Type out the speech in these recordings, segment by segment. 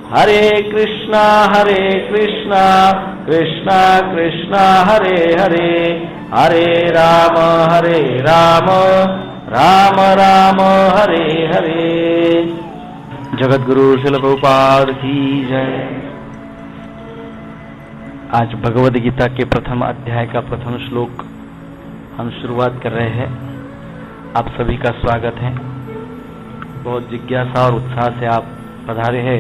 हरे कृष्णा कृष्णा कृष्णा हरे हरे, हरे राम राम राम हरे हरे। जगत गुरु श्रील प्रभुपाद की जय। आज भगवद गीता के प्रथम अध्याय का प्रथम श्लोक हम शुरुआत कर रहे हैं। आप सभी का स्वागत है। बहुत जिज्ञासा और उत्साह से आप पधारे हैं।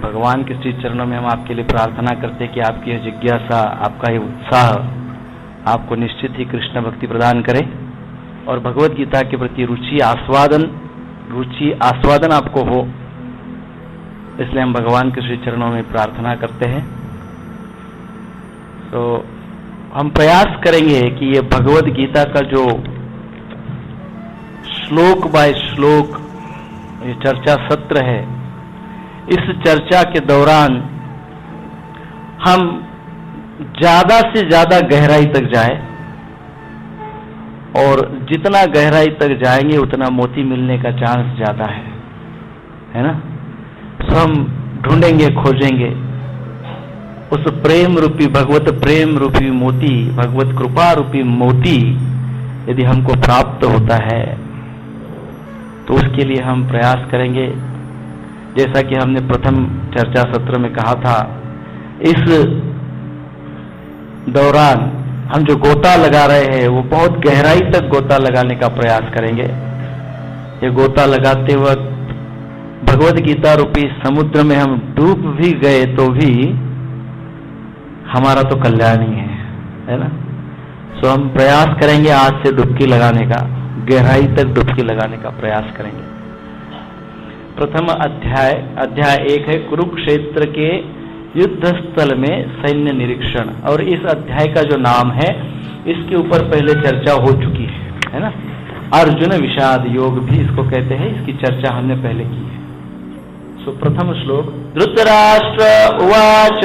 भगवान के श्री चरणों में हम आपके लिए प्रार्थना करते हैं कि आपकी यह जिज्ञासा, आपका ये उत्साह आपको निश्चित ही कृष्ण भक्ति प्रदान करे और भगवद गीता के प्रति रुचि आस्वादन आपको हो। इसलिए हम भगवान के श्री चरणों में प्रार्थना करते हैं। तो हम प्रयास करेंगे कि ये भगवद गीता का जो श्लोक बाय श्लोक ये चर्चा सत्र है, इस चर्चा के दौरान हम ज्यादा से ज्यादा गहराई तक जाएं और जितना गहराई तक जाएंगे उतना मोती मिलने का चांस ज्यादा है ना। तो हम ढूंढेंगे, खोजेंगे उस प्रेम रूपी, भगवत प्रेम रूपी मोती, भगवत कृपा रूपी मोती यदि हमको प्राप्त होता है तो उसके लिए हम प्रयास करेंगे। जैसा कि हमने प्रथम चर्चा सत्र में कहा था, इस दौरान हम जो गोता लगा रहे हैं वो बहुत गहराई तक गोता लगाने का प्रयास करेंगे। ये गोता लगाते वक्त भगवद गीता रूपी समुद्र में हम डूब भी गए तो भी हमारा तो कल्याण ही है ना। सो हम प्रयास करेंगे आज से डुबकी लगाने का, गहराई तक डुबकी लगाने का प्रयास करेंगे। प्रथम अध्याय 1 है कुरुक्षेत्र के युद्ध स्थल में सैन्य निरीक्षण। और इस अध्याय का जो नाम है इसके ऊपर पहले चर्चा हो चुकी है ना। अर्जुन विषाद योग भी इसको कहते हैं। इसकी चर्चा हमने पहले की है। सो प्रथम श्लोक, धृतराष्ट्र उवाच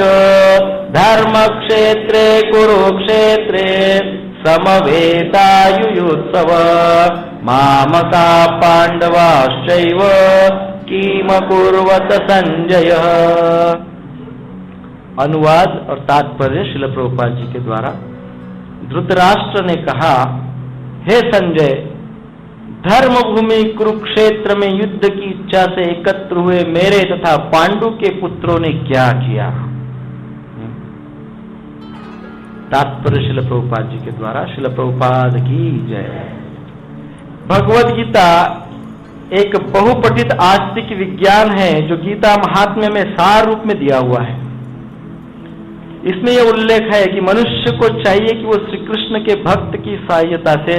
धर्मक्षेत्रे कुरुक्षेत्रे समवेतायुयुत्सव मामका पांडवाश्चैव किमकुर्वत संजय। अनुवाद और तात्पर्य श्रील प्रभुपाद जी के द्वारा। धृतराष्ट्र ने कहा, हे संजय, धर्मभूमि कुरुक्षेत्र में युद्ध की इच्छा से एकत्र हुए मेरे तथा पांडु के पुत्रों ने क्या किया। तात्पर्य श्रील प्रभुपाद जी के द्वारा। श्रील प्रभुपाद की जय। भगवद गीता एक बहुपठित आस्तिक विज्ञान है जो गीता महात्म्य में सार रूप में दिया हुआ है। इसमें यह उल्लेख है कि मनुष्य को चाहिए कि वो श्री कृष्ण के भक्त की सहायता से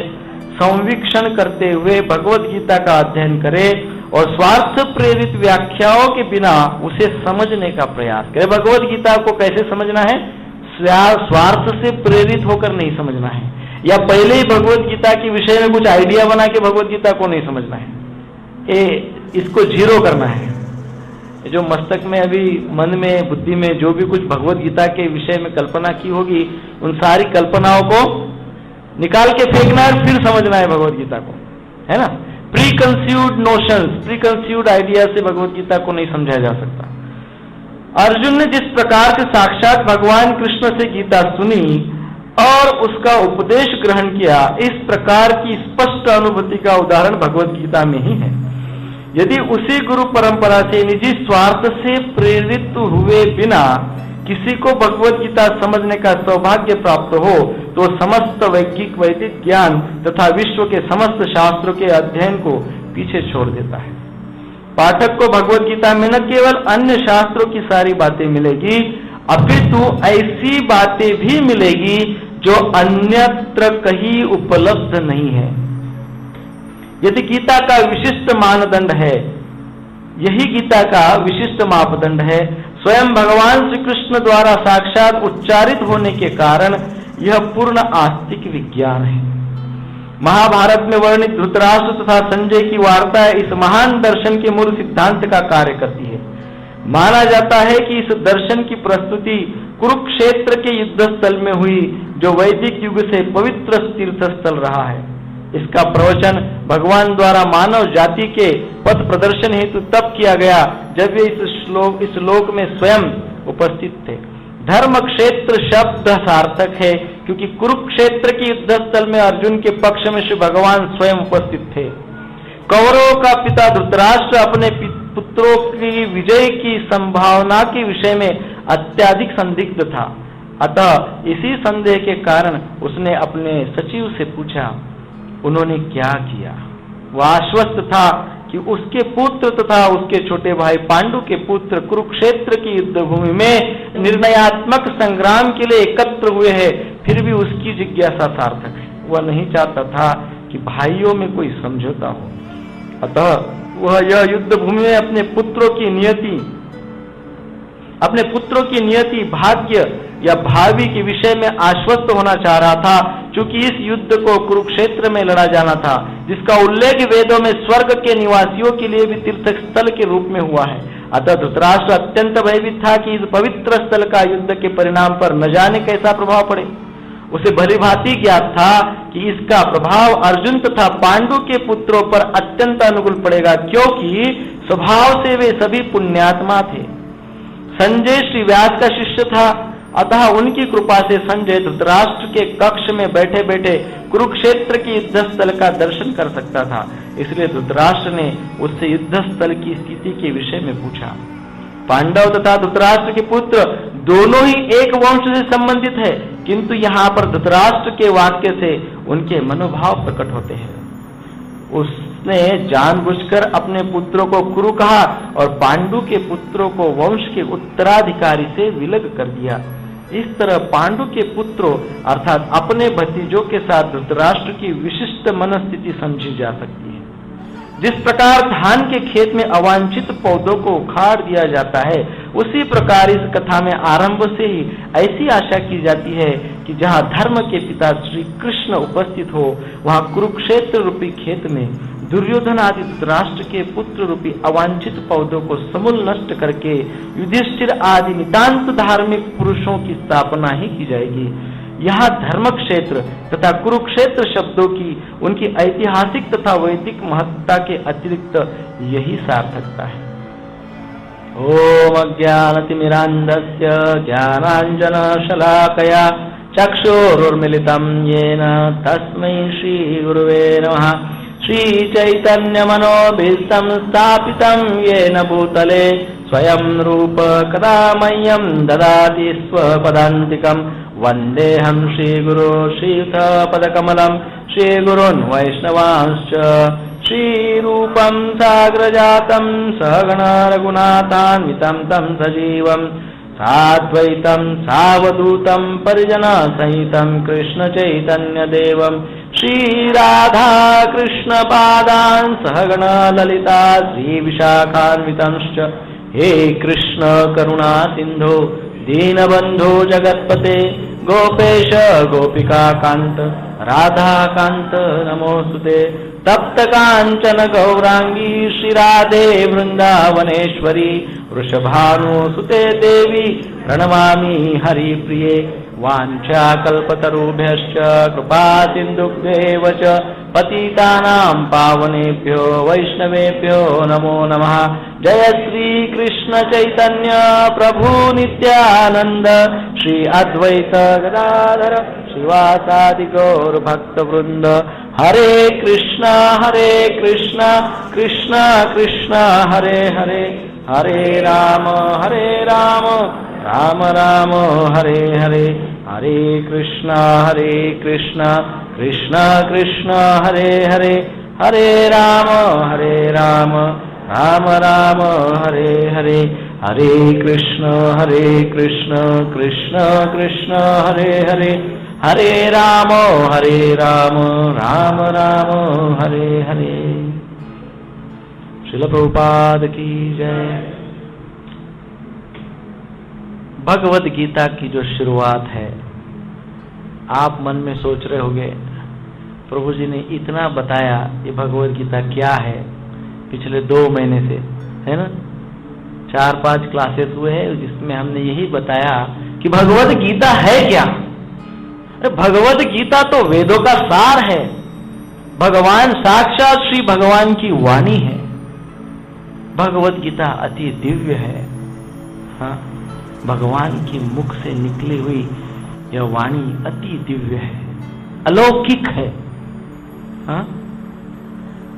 संवीक्षण करते हुए भगवद गीता का अध्ययन करे और स्वार्थ प्रेरित व्याख्याओं के बिना उसे समझने का प्रयास करे। भगवद गीता को कैसे समझना है? स्वार्थ से प्रेरित होकर नहीं समझना है, या पहले ही भगवद गीता के विषय में कुछ आइडिया बना के भगवद गीता को नहीं समझना है। इसको जीरो करना है। जो मस्तक में अभी मन में, बुद्धि में जो भी कुछ भगवद गीता के विषय में कल्पना की होगी, उन सारी कल्पनाओं को निकाल के फेंकना है, फिर समझना है भगवद गीता को, है ना। Pre conceived notions, pre conceived idea से भगवद गीता को नहीं समझा जा सकता। अर्जुन ने जिस प्रकार से साक्षात भगवान कृष्ण से गीता सुनी और उसका उपदेश ग्रहण किया, इस प्रकार की स्पष्ट अनुभूति का उदाहरण भगवद गीता में ही है। यदि उसी गुरु परंपरा से निजी स्वार्थ से प्रेरित हुए बिना किसी को भगवद गीता समझने का सौभाग्य प्राप्त हो तो समस्त वैदिक ज्ञान तथा विश्व के समस्त शास्त्रों के अध्ययन को पीछे छोड़ देता है। पाठक को भगवद गीता में न केवल अन्य शास्त्रों की सारी बातें मिलेगी, अपितु ऐसी बातें भी मिलेगी जो अन्यत्र कहीं उपलब्ध नहीं है। यदि गीता का विशिष्ट मानदंड है, यही गीता का विशिष्ट मापदंड है, स्वयं भगवान श्री कृष्ण द्वारा साक्षात उच्चारित होने के कारण यह पूर्ण आस्तिक विज्ञान है। महाभारत में वर्णित धृतराष्ट्र तथा संजय की वार्ता इस महान दर्शन के मूल सिद्धांत का कार्य करती है। माना जाता है कि इस दर्शन की प्रस्तुति कुरुक्षेत्र के युद्ध स्थल में हुई, जो वैदिक युग से पवित्र तीर्थ स्थल रहा है। इसका प्रवचन भगवान द्वारा मानव जाति के पथ प्रदर्शन हेतु तब किया गया जब वे इस इस लोक में स्वयं उपस्थित थे। धर्म क्षेत्र शब्द सार्थक है क्योंकि कुरुक्षेत्र की युद्ध स्थल में अर्जुन के पक्ष में श्री भगवान स्वयं उपस्थित थे। कौरवों का पिता धृतराष्ट्र अपने पुत्रों की विजय की संभावना के विषय में अत्यधिक संदिग्ध था। अतः इसी संदेह के कारण उसने अपने सचिव से पूछा, उन्होंने क्या किया? वह आश्वस्त था कि उसके पुत्र तथा उसके छोटे भाई पांडु के पुत्र कुरुक्षेत्र की युद्ध भूमि में निर्णयात्मक संग्राम के लिए एकत्र हुए हैं। फिर भी उसकी जिज्ञासा सार्थक है। वह नहीं चाहता था कि भाइयों में कोई समझौता हो। अतः वह यह युद्ध भूमि में अपने पुत्रों की नियति, भाग्य या भावी के विषय में आश्वस्त होना चाह रहा था, क्योंकि इस युद्ध को कुरुक्षेत्र में लड़ा जाना था, जिसका उल्लेख वेदों में स्वर्ग के निवासियों के लिए भी तीर्थ स्थल के रूप में हुआ है। अतः धृतराष्ट्र अत्यंत भयभीत था कि इस पवित्र स्थल का युद्ध के परिणाम पर न जाने कैसा प्रभाव पड़े। उसे भलीभांति ज्ञात था कि इसका प्रभाव अर्जुन तथा पांडु के पुत्रों पर अत्यंत अनुकूल पड़ेगा, क्योंकि स्वभाव से वे सभी पुण्यात्मा थे। संजय श्री व्यास का शिष्य था, अतः उनकी कृपा से संजय धृतराष्ट्र के कक्ष में बैठे बैठे कुरुक्षेत्र की युद्ध स्थल का दर्शन कर सकता था। इसलिए धृतराष्ट्र ने उससे युद्ध स्थल की स्थिति के विषय में पूछा। पांडव तथा धृतराष्ट्र के पुत्र दोनों ही एक वंश से संबंधित है, किंतु यहाँ पर धृतराष्ट्र के वाक्य से उनके मनोभाव प्रकट होते हैं। उसने जानबूझकर अपने पुत्रों को कुरु कहा और पांडु के पुत्रों को वंश के उत्तराधिकारी से विलग कर दिया। इस तरह पांडु के पुत्रों अर्थात अपने भतीजों के साथ धृतराष्ट्र की विशिष्ट मनस्थिति समझी जा सकती है। जिस प्रकार धान के खेत में अवांछित पौधों को उखाड़ दिया जाता है, उसी प्रकार इस कथा में आरंभ से ही ऐसी आशा की जाती है कि जहाँ धर्म के पिता श्री कृष्ण उपस्थित हो, वहाँ कुरुक्षेत्र रूपी खेत में दुर्योधन आदि धृतराष्ट्र के पुत्र रूपी अवांछित पौधों को समूल नष्ट करके युधिष्ठिर आदि नितांत धार्मिक पुरुषों की स्थापना ही की जाएगी। यहाँ धर्म क्षेत्र तथा कुरुक्षेत्र शब्दों की उनकी ऐतिहासिक तथा वैदिक महत्ता के अतिरिक्त यही सार्थकता है। ओम अज्ञानतिमिरान्धस्य ज्ञानाञ्जनशलाकया चक्षुरुन्मीलितं येन तस्मै श्रीगुरुवे नमः। श्रीचैतन्यमनोभीष्टं स्थापितं येन भूतले स्वयं रूप कदा मह्यं ददाति स्वपदान्तिकम्। वन्देऽहं श्रीगुरो श्रीयुतपदकमलं श्रीगुरोन् वैष्णवांश्च। श्रीरूपं साग्रजातं सहगण रघुनाथान्वितं तं सजीवं साद्वैतं सावधूतं परिजनसहितं कृष्णचैतन्यदेवं श्रीराधा कृष्णपादान् सहगण ललिता श्रीविशाखान्वितंश्च। हे कृष्ण करुणा सिन्धो दीनबन्धो जगत्पते गोपेश गोपिकाकान्त राधाकान्त नमोस्तुते। तप्त कांचन गौरांगी श्रीराधे वृंदावनेश्वरी वृषभानुसुते देवी प्रणमामि हरिप्रिये। वाञ्छाकल्पतरुभ्यश्च कृपा सिन्धुभ्येव च पतितानां पावनेभ्यो वैष्णवेभ्यो नमो नमः। जय श्री कृष्ण चैतन्य प्रभु नित्यानंद श्री अद्वैत गदाधर श्रीवासादि गौर भक्त वृंद। हरे कृष्णा कृष्णा कृष्णा हरे हरे, हरे राम राम राम हरे हरे। हरे कृष्णा कृष्णा कृष्णा हरे हरे, हरे राम राम राम हरे हरे। हरे कृष्णा कृष्णा कृष्णा हरे हरे, हरे राम राम राम हरे हरे। श्रील प्रभुपाद की जय। भगवद गीता की जो शुरुआत है, आप मन में सोच रहे होंगे प्रभु जी ने इतना बताया, ये भगवद गीता क्या है? पिछले 2 महीने से, है ना, 4-5 क्लासेस हुए हैं जिसमें हमने यही बताया कि भगवद गीता है क्या। भगवद गीता तो वेदों का सार है। भगवान साक्षात श्री भगवान की वाणी है। भगवद गीता अति दिव्य है। हाँ, भगवान की मुख से निकली हुई यह वाणी अति दिव्य है, अलौकिक है। हाँ,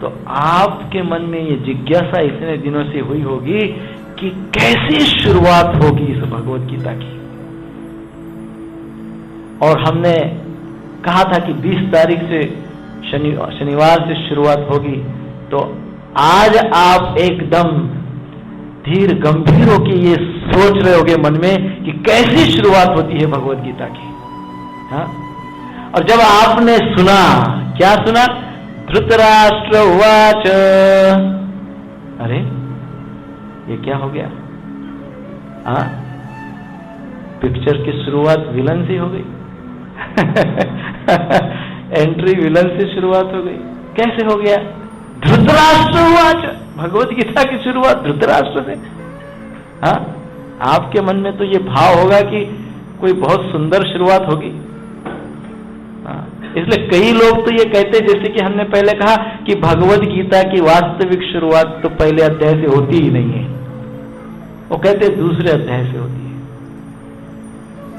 तो आपके मन में ये जिज्ञासा इतने दिनों से हुई होगी कि कैसे शुरुआत होगी इस भगवत गीता की। और हमने कहा था कि 20 तारीख से शनिवार से शुरुआत होगी, तो आज आप एकदम धीर गंभीर होकर ये सोच रहे होगे मन में कि कैसी शुरुआत होती है भगवत गीता की। हाँ? और जब आपने सुना, क्या सुना? धृतराष्ट्र उवाच, अरे ये क्या हो गया? हाँ, पिक्चर की शुरुआत विलन से हो गई। एंट्री विलन से शुरुआत हो गई। कैसे हो गया? धृतराष्ट्र उवाच, भगवत गीता की शुरुआत धृतराष्ट्र से। हाँ, आपके मन में तो ये भाव होगा कि कोई बहुत सुंदर शुरुआत होगी। हाँ, इसलिए कई लोग तो ये कहते, जैसे कि हमने पहले कहा कि भगवत गीता की वास्तविक शुरुआत तो पहले अध्याय से होती ही नहीं है, वो कहते दूसरे अध्याय से होती है।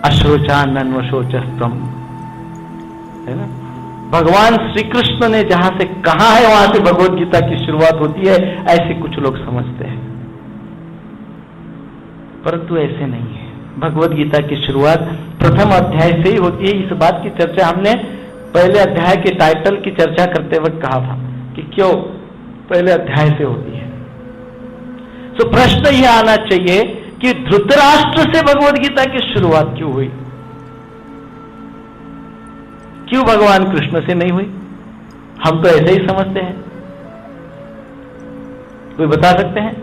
अशोचान्वशोचस्तम, है ना? भगवान श्री कृष्ण ने जहां से कहा है वहां से भगवत गीता की शुरुआत होती है, ऐसे कुछ लोग समझते हैं, परंतु ऐसे नहीं है। भगवत गीता की शुरुआत प्रथम अध्याय से ही होती है। इस बात की चर्चा हमने पहले अध्याय के टाइटल की चर्चा करते वक्त कहा था कि क्यों पहले अध्याय से होती है। तो प्रश्न यह आना चाहिए कि धृतराष्ट्र से भगवत गीता की शुरुआत क्यों हुई? क्यों भगवान कृष्ण से नहीं हुई? हम तो ऐसे ही समझते हैं। कोई बता सकते हैं?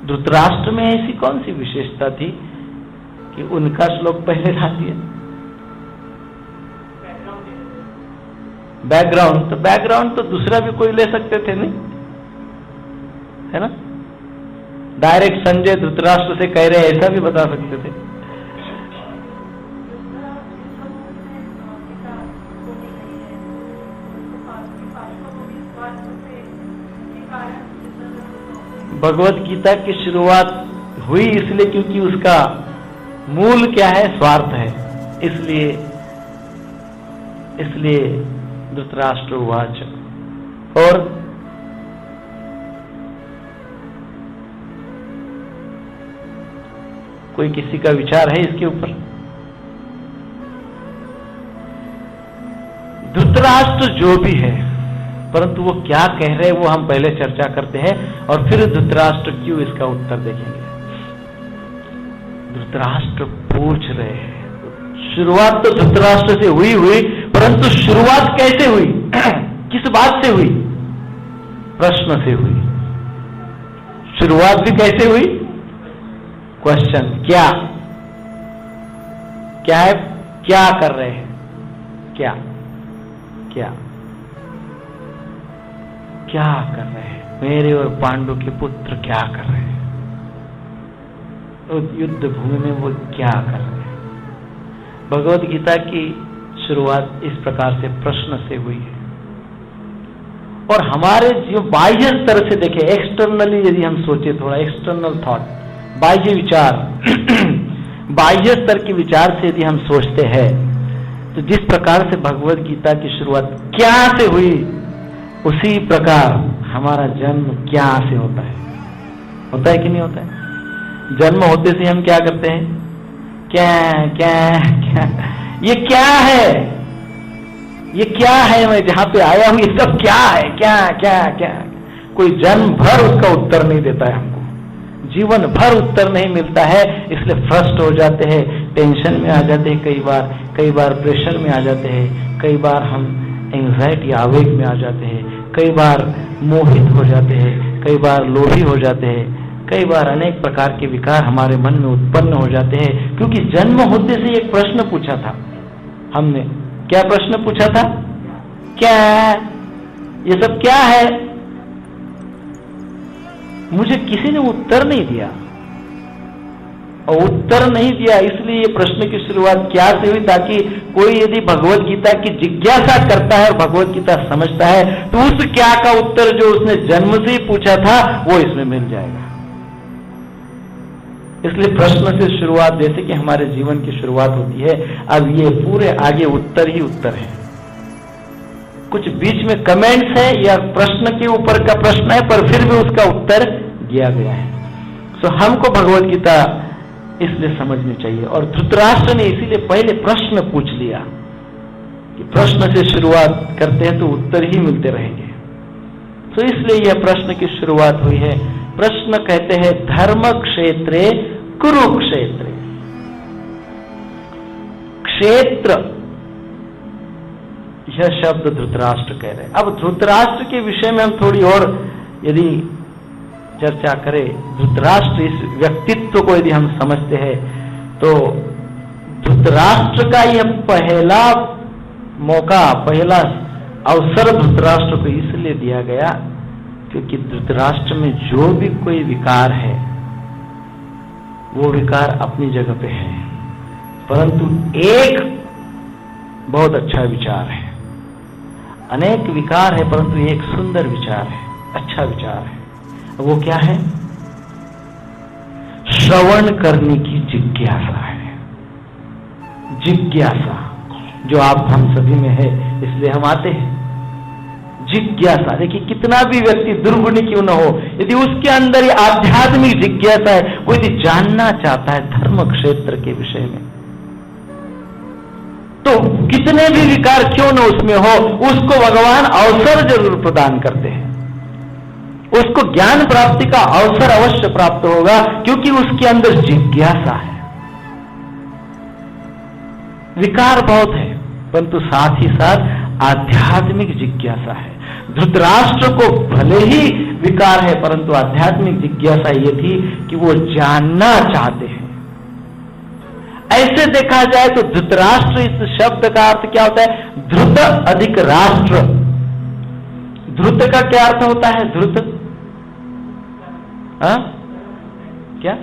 धृतराष्ट्र में ऐसी कौन सी विशेषता थी कि उनका श्लोक पहले ला दिया? बैकग्राउंड, तो बैकग्राउंड तो दूसरा भी कोई ले सकते थे, नहीं? है ना? डायरेक्ट संजय धृतराष्ट्र से कह रहे ऐसा भी बता सकते थे। भगवत गीता की शुरुआत हुई इसलिए क्योंकि उसका मूल क्या है? स्वार्थ है। इसलिए धृतराष्ट्र उवाच। और कोई किसी का विचार है इसके ऊपर? धृतराष्ट्र जो भी है, परंतु वो क्या कह रहे हैं वो हम पहले चर्चा करते हैं और फिर धृतराष्ट्र क्यों इसका उत्तर देखेंगे। धृतराष्ट्र पूछ रहे हैं, शुरुआत तो धृतराष्ट्र से हुई, परंतु शुरुआत कैसे हुई? किस बात से हुई? प्रश्न से हुई। शुरुआत भी कैसे हुई? क्वेश्चन। क्या है? क्या कर रहे हैं? क्या कर रहे हैं? मेरे और पांडु के पुत्र क्या कर रहे हैं? युद्ध भूमि में वो क्या कर रहे हैं? भगवत गीता की शुरुआत इस प्रकार से प्रश्न से हुई है। और हमारे जो बाह्य स्तर से देखें, एक्सटर्नली यदि हम सोचे, थोड़ा एक्सटर्नल थॉट, बाह्य विचार, बाह्य स्तर के विचार से यदि हम सोचते हैं, तो जिस प्रकार से भगवत गीता की शुरुआत क्या से हुई, उसी प्रकार हमारा जन्म क्या से होता है? होता है कि नहीं होता है? जन्म होते से हम क्या करते हैं? क्या ये क्या है? ये क्या है? मैं जहां पे आया हूं ये सब क्या है? क्या? कोई जन्म भर उसका उत्तर नहीं देता है हमको, जीवन भर उत्तर नहीं मिलता है। इसलिए फ्रस्ट हो जाते हैं, टेंशन में आ जाते हैं, कई बार प्रेशर में आ जाते हैं, कई बार हम एंजाइटी आवेग में आ जाते हैं, कई बार मोहित हो जाते हैं, कई बार लोभी हो जाते हैं, कई बार अनेक प्रकार के विकार हमारे मन में उत्पन्न हो जाते हैं। क्योंकि जन्म होते से एक प्रश्न पूछा था हमने। क्या प्रश्न पूछा था? क्या ये सब क्या है? मुझे किसी ने उत्तर नहीं दिया, और उत्तर नहीं दिया इसलिए ये प्रश्न की शुरुआत क्या से हुई, ताकि कोई यदि भगवत गीता की जिज्ञासा करता है और भगवत गीता समझता है तो उस क्या का उत्तर जो उसने जन्म से ही पूछा था वो इसमें मिल जाएगा। इसलिए प्रश्न से शुरुआत, जैसे कि हमारे जीवन की शुरुआत होती है, अब ये पूरे आगे उत्तर ही उत्तर है। कुछ बीच में कमेंट्स है या प्रश्न के ऊपर का प्रश्न है, पर फिर भी उसका उत्तर दिया गया है। सो हमको भगवत गीता इसलिए समझनी चाहिए। और धृतराष्ट्र ने इसीलिए पहले प्रश्न पूछ लिया कि प्रश्न से शुरुआत करते हैं तो उत्तर ही मिलते रहेंगे। तो इसलिए यह प्रश्न की शुरुआत हुई है। प्रश्न कहते हैं धर्म क्षेत्रे कुरुक्षेत्रे। क्षेत्र, यह शब्द धृतराष्ट्र कह रहे हैं। अब धृतराष्ट्र के विषय में हम थोड़ी और यदि चर्चा करें, धृतराष्ट्र इस व्यक्तित्व को यदि हम समझते हैं तो धृतराष्ट्र का यह पहला मौका, पहला अवसर धृतराष्ट्र को इसलिए दिया गया क्योंकि धृतराष्ट्र में जो भी कोई विकार है वो विकार अपनी जगह पे है, परंतु एक बहुत अच्छा विचार है। अनेक विकार है परंतु एक सुंदर विचार है, अच्छा विचार है। वो क्या है? श्रवण करने की जिज्ञासा है। जिज्ञासा जो आप हम सभी में है, इसलिए हम आते हैं। जिज्ञासा, देखिए कितना भी व्यक्ति दुर्गुणी क्यों न हो, यदि उसके अंदर ये आध्यात्मिक जिज्ञासा है, वो यदि जानना चाहता है धर्म क्षेत्र के विषय में, तो कितने भी विकार क्यों न उसमें हो, उसको भगवान अवसर जरूर प्रदान करते हैं। उसको ज्ञान प्राप्ति का अवसर अवश्य प्राप्त होगा क्योंकि उसके अंदर जिज्ञासा है। विकार बहुत है परंतु साथ ही साथ आध्यात्मिक जिज्ञासा है। धृतराष्ट्र को भले ही विकार है परंतु आध्यात्मिक जिज्ञासा ये थी कि वो जानना चाहते हैं। ऐसे देखा जाए तो धृतराष्ट्र इस शब्द का अर्थ क्या होता है? धृत अधिक राष्ट्र। धृत का क्या अर्थ होता है? धृत क्या?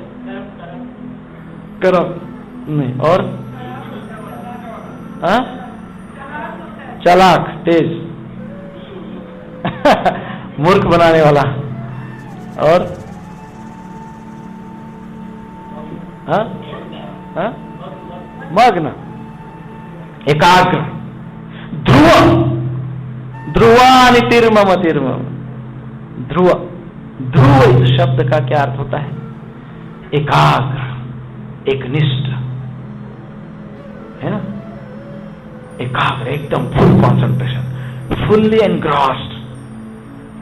करो नहीं, और चालाक, तेज, मूर्ख बनाने वाला, और मग्न, एकाग्र, ध्रुव, ध्रुवानितिर्मम तिर्मम। ध्रुव, ध्रुव इस शब्द का क्या अर्थ होता है? एकाग्र, एकनिष्ठ, है ना? एकाग्र, एकदम फुल कॉन्सेंट्रेशन, फुल्ली एनग्रॉस्ड,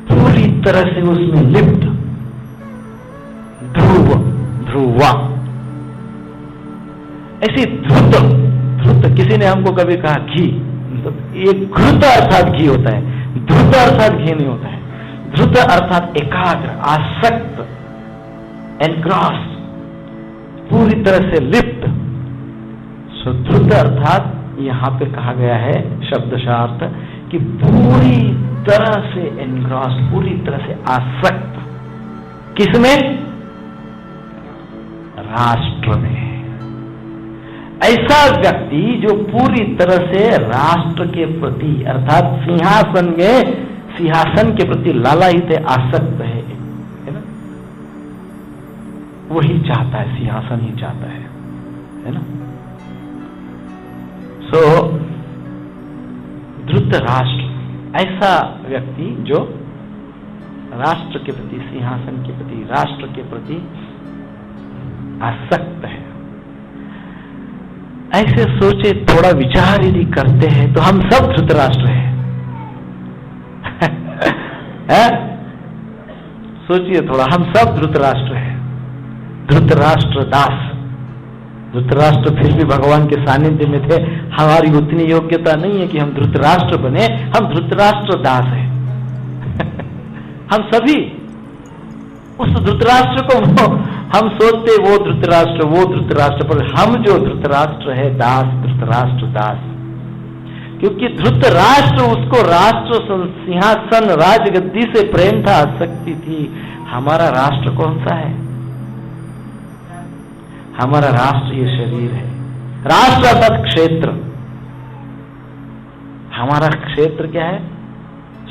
पूरी तरह से उसमें लिप्त। ध्रुव, ध्रुवा। ऐसी धृत, धृत किसी ने हमको कभी कहा घी, ये घृत अर्थात घी होता है, धृत अर्थात घी नहीं होता है। धृत अर्थात एकाग्र, आसक्त, एनग्रॉस्ड, पूरी तरह से लिप्त। सो धृत अर्थात यहां पे कहा गया है शब्दशास्त्र कि पूरी तरह से एनग्रॉस्ड, पूरी तरह से आसक्त। किसमें? राष्ट्र में। ऐसा व्यक्ति जो पूरी तरह से राष्ट्र के प्रति अर्थात सिंहासन के प्रति लालायित है, आसक्त है ना? वही चाहता है, सिंहासन ही चाहता है ना? सो धृतराष्ट्र ऐसा व्यक्ति जो राष्ट्र के प्रति, सिंहासन के प्रति, राष्ट्र के प्रति आसक्त है। ऐसे सोचे, थोड़ा विचार यदि करते हैं तो हम सब धृतराष्ट्र हैं। सोचिए थोड़ा, हम सब धृतराष्ट्र हैं। धृतराष्ट्र दास। धृतराष्ट्र फिर भी भगवान के सानिध्य में थे। हमारी उतनी योग्यता नहीं है कि हम धृतराष्ट्र बने, हम धृतराष्ट्र दास हैं। हम सभी उस धृतराष्ट्र को हम सोचते वो धृतराष्ट्र, पर हम जो धृतराष्ट्र है दास, धृतराष्ट्र दास। क्योंकि धृतराष्ट्र उसको राष्ट्र सिंहासन राजगद्दी से प्रेम था, आसक्ति थी। हमारा राष्ट्र कौन सा है? हमारा राष्ट्र ये शरीर है। राष्ट्र अर्थात क्षेत्र। हमारा क्षेत्र क्या है?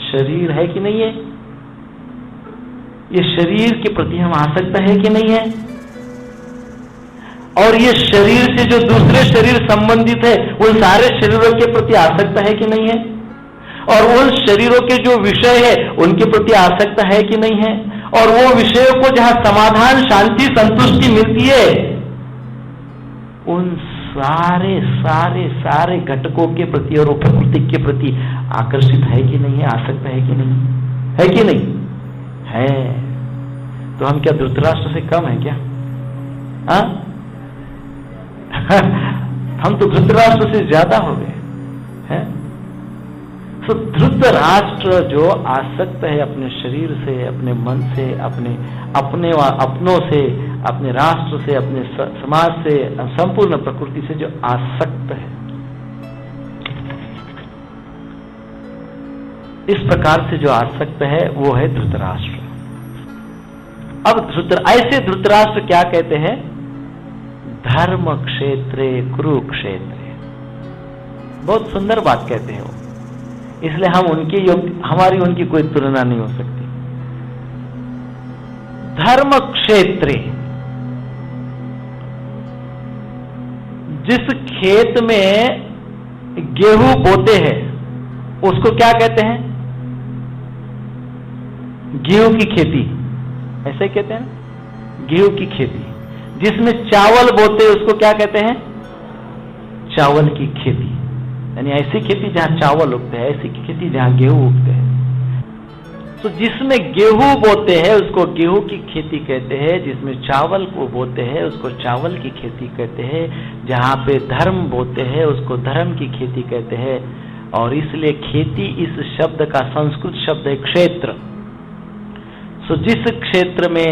शरीर है कि नहीं है? ये शरीर के प्रति हम आसक्त है कि नहीं है? और ये शरीर से जो दूसरे शरीर संबंधित है उन सारे शरीरों के प्रति आसक्त है कि नहीं है, और उन शरीरों के जो विषय है उनके प्रति आसक्त है कि नहीं है, और वो विषयों को जहां समाधान, शांति, संतुष्टि मिलती है उन सारे सारे सारे घटकों के प्रति और प्रकृति के प्रति आकर्षित है कि नहीं है, आसक्त है कि नहीं है, कि नहीं है। तो हम क्या धृतराष्ट्र से कम है क्या? हम तो धृतराष्ट्र से ज्यादा हो गए हैं। तो धृतराष्ट्र जो आसक्त है अपने शरीर से, अपने मन से, अपनों से, अपने राष्ट्र से, अपने समाज से, संपूर्ण प्रकृति से जो आसक्त है, इस प्रकार से जो आसक्त है वो है धृतराष्ट्र। अब ऐसे धृतराष्ट्र क्या कहते हैं? धर्म क्षेत्रे कुरुक्षेत्रे। बहुत सुंदर बात कहते हैं वो, इसलिए हम हमारी उनकी कोई तुलना नहीं हो सकती। धर्म क्षेत्रे, जिस खेत में गेहूं बोते हैं उसको क्या कहते हैं? गेहूं की खेती, ऐसे कहते हैं गेहूं की खेती। जिसमें चावल बोते हैं उसको क्या कहते हैं? चावल की खेती। यानी ऐसी खेती जहां चावल उगते हैं, ऐसी खेती जहां गेहूं उगते हैं। तो जिसमें गेहूं बोते हैं उसको गेहूं की खेती कहते हैं, जिसमें चावल को बोते हैं उसको चावल की खेती कहते हैं, जहां पे धर्म बोते हैं उसको धर्म की खेती कहते हैं। और इसलिए खेती इस शब्द का संस्कृत शब्द है क्षेत्र। सो जिस क्षेत्र में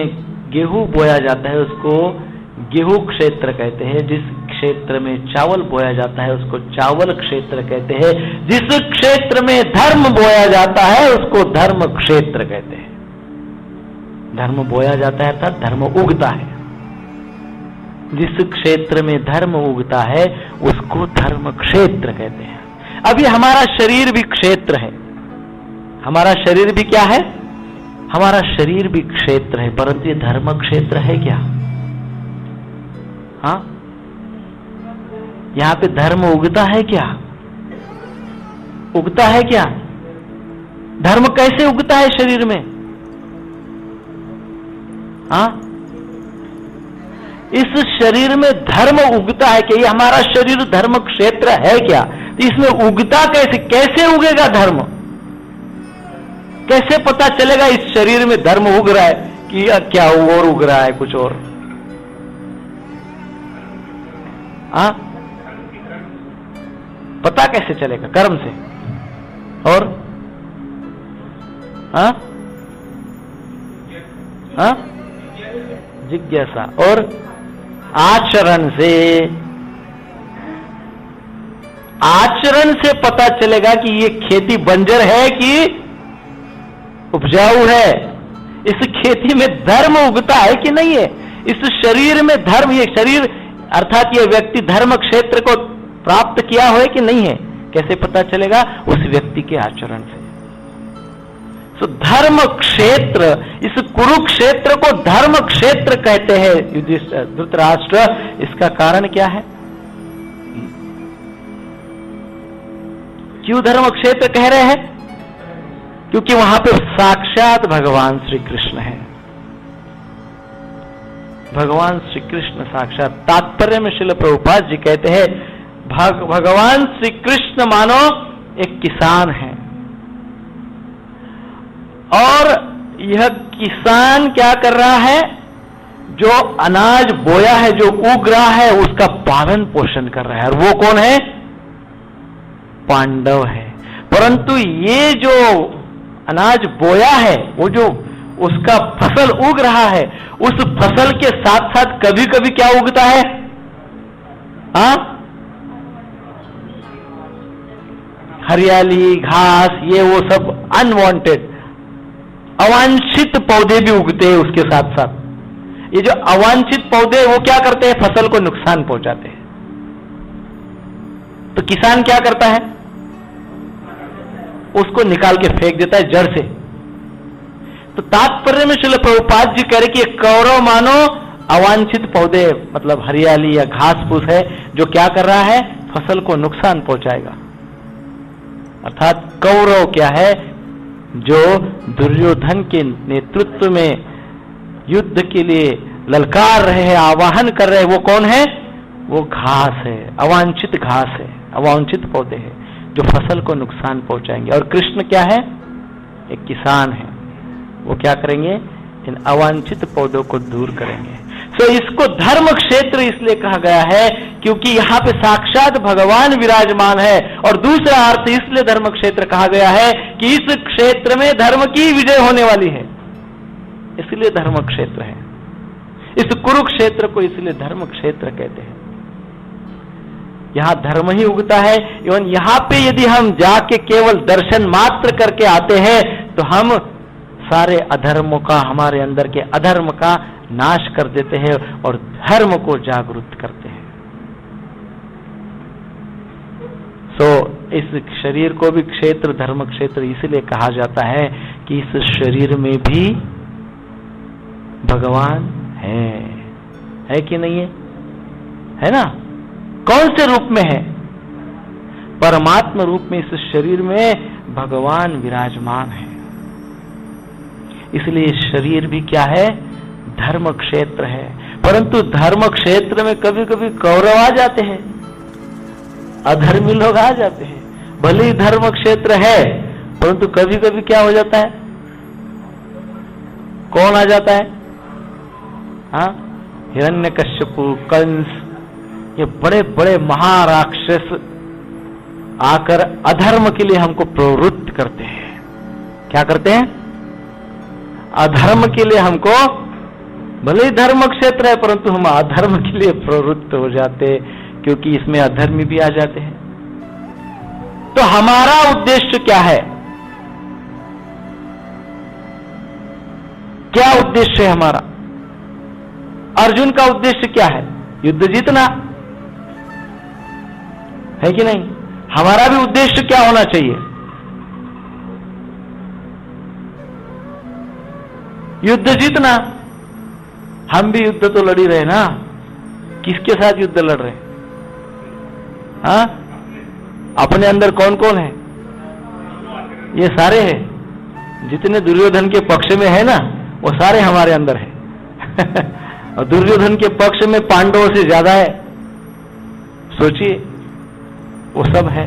गेहूं बोया जाता है उसको गेहूं क्षेत्र कहते हैं, जिस क्षेत्र में चावल बोया जाता है उसको चावल क्षेत्र कहते हैं, जिस क्षेत्र में धर्म बोया जाता है उसको धर्म क्षेत्र कहते हैं। धर्म बोया जाता है अर्थात धर्म उगता है। जिस क्षेत्र में धर्म उगता है उसको धर्म क्षेत्र कहते हैं। अब ये हमारा शरीर भी क्षेत्र है। हमारा शरीर भी क्या है? हमारा शरीर भी क्षेत्र है, परंतु ये धर्म क्षेत्र है क्या? हाँ, यहां पे धर्म उगता है क्या? उगता है क्या? धर्म कैसे उगता है शरीर में? हाँ, इस शरीर में धर्म उगता है क्या? ये हमारा शरीर धर्म क्षेत्र है क्या? तो इसमें उगता कैसे? कैसे उगेगा धर्म? कैसे पता चलेगा इस शरीर में धर्म उग रहा है कि क्या और उग रहा है कुछ और? हाँ, पता कैसे चलेगा? कर्म से। और हाँ, हाँ, जिज्ञासा और आचरण से। आचरण से पता चलेगा कि ये खेती बंजर है कि उपजाऊ है। इस खेती में धर्म उगता है कि नहीं है? इस शरीर में धर्म, ये शरीर अर्थात ये व्यक्ति धर्म क्षेत्र को प्राप्त किया हो कि नहीं है? कैसे पता चलेगा? उस व्यक्ति के आचरण से। तो धर्म क्षेत्र, इस कुरुक्षेत्र को धर्म क्षेत्र कहते हैं धृतराष्ट्र। इसका कारण क्या है? क्यों धर्म क्षेत्र कह रहे हैं? क्योंकि वहां पे साक्षात भगवान श्री कृष्ण है। भगवान श्री कृष्ण साक्षात। तात्पर्य में श्रील प्रभुपाद जी कहते हैं भगवान श्री कृष्ण मानो एक किसान है, और यह किसान क्या कर रहा है? जो अनाज बोया है, जो उग रहा है, उसका पालन पोषण कर रहा है। और वो कौन है? पांडव है। परंतु ये जो अनाज बोया है, वो जो उसका फसल उग रहा है, उस फसल के साथ साथ कभी कभी क्या उगता है? हाँ, हरियाली, घास, ये वो सब अनवांटेड, अवांछित पौधे भी उगते हैं उसके साथ साथ। ये जो अवांछित पौधे वो क्या करते हैं? फसल को नुकसान पहुंचाते हैं। तो किसान क्या करता है? उसको निकाल के फेंक देता है जड़ से। तो तात्पर्य में श्रील प्रभुपाद जी कह रहे कि कौरव मानो अवांछित पौधे मतलब हरियाली या घास फूस है जो क्या कर रहा है, फसल को नुकसान पहुंचाएगा। अर्थात कौरव क्या है, जो दुर्योधन के नेतृत्व में युद्ध के लिए ललकार रहे हैं, आवाहन कर रहे हैं, वो कौन है, वो घास है, अवांछित घास है, अवांछित पौधे हैं जो फसल को नुकसान पहुंचाएंगे। और कृष्ण क्या है, एक किसान है, वो क्या करेंगे, इन अवांछित पौधों को दूर करेंगे। तो इसको धर्म क्षेत्र इसलिए कहा गया है क्योंकि यहां पे साक्षात भगवान विराजमान है। और दूसरा अर्थ इसलिए धर्म क्षेत्र कहा गया है कि इस क्षेत्र में धर्म की विजय होने वाली है, इसलिए धर्म क्षेत्र है। इस कुरुक्षेत्र को इसलिए धर्म क्षेत्र कहते हैं। यहां धर्म ही उगता है। एवं यहां पे यदि हम जाके केवल दर्शन मात्र करके आते हैं तो हम सारे अधर्मों का, हमारे अंदर के अधर्म का नाश कर देते हैं और धर्म को जागृत करते हैं। इस शरीर को भी क्षेत्र, धर्म क्षेत्र इसलिए कहा जाता है कि इस शरीर में भी भगवान है कि नहीं है ना? कौन से रूप में है? परमात्मा रूप में इस शरीर में भगवान विराजमान है। इसलिए इस शरीर भी क्या है, धर्म क्षेत्र है। परंतु धर्म क्षेत्र में कभी कभी कौरव आ जाते हैं, अधर्मी लोग आ जाते हैं। भले ही धर्म क्षेत्र है परंतु कभी कभी क्या हो जाता है, कौन आ जाता है? हाँ, हिरण्यकश्यपु, कंस, ये बड़े बड़े महाराक्षस आकर अधर्म के लिए हमको प्रवृत्त करते हैं। क्या करते हैं? अधर्म के लिए हमको, भले ही धर्म क्षेत्र है परंतु हम अधर्म के लिए प्रवृत्त हो जाते, क्योंकि इसमें अधर्मी भी आ जाते हैं। तो हमारा उद्देश्य क्या है? क्या उद्देश्य है हमारा? अर्जुन का उद्देश्य क्या है? युद्ध जीतना है कि नहीं? हमारा भी उद्देश्य क्या होना चाहिए? युद्ध जीतना। हम भी युद्ध तो लड़ ही रहे ना। किसके साथ युद्ध लड़ रहे? हाँ, अपने अंदर कौन कौन है? ये सारे हैं जितने दुर्योधन के पक्ष में है ना, वो सारे हमारे अंदर है। और दुर्योधन के पक्ष में पांडवों से ज्यादा है, सोचिए, वो सब है।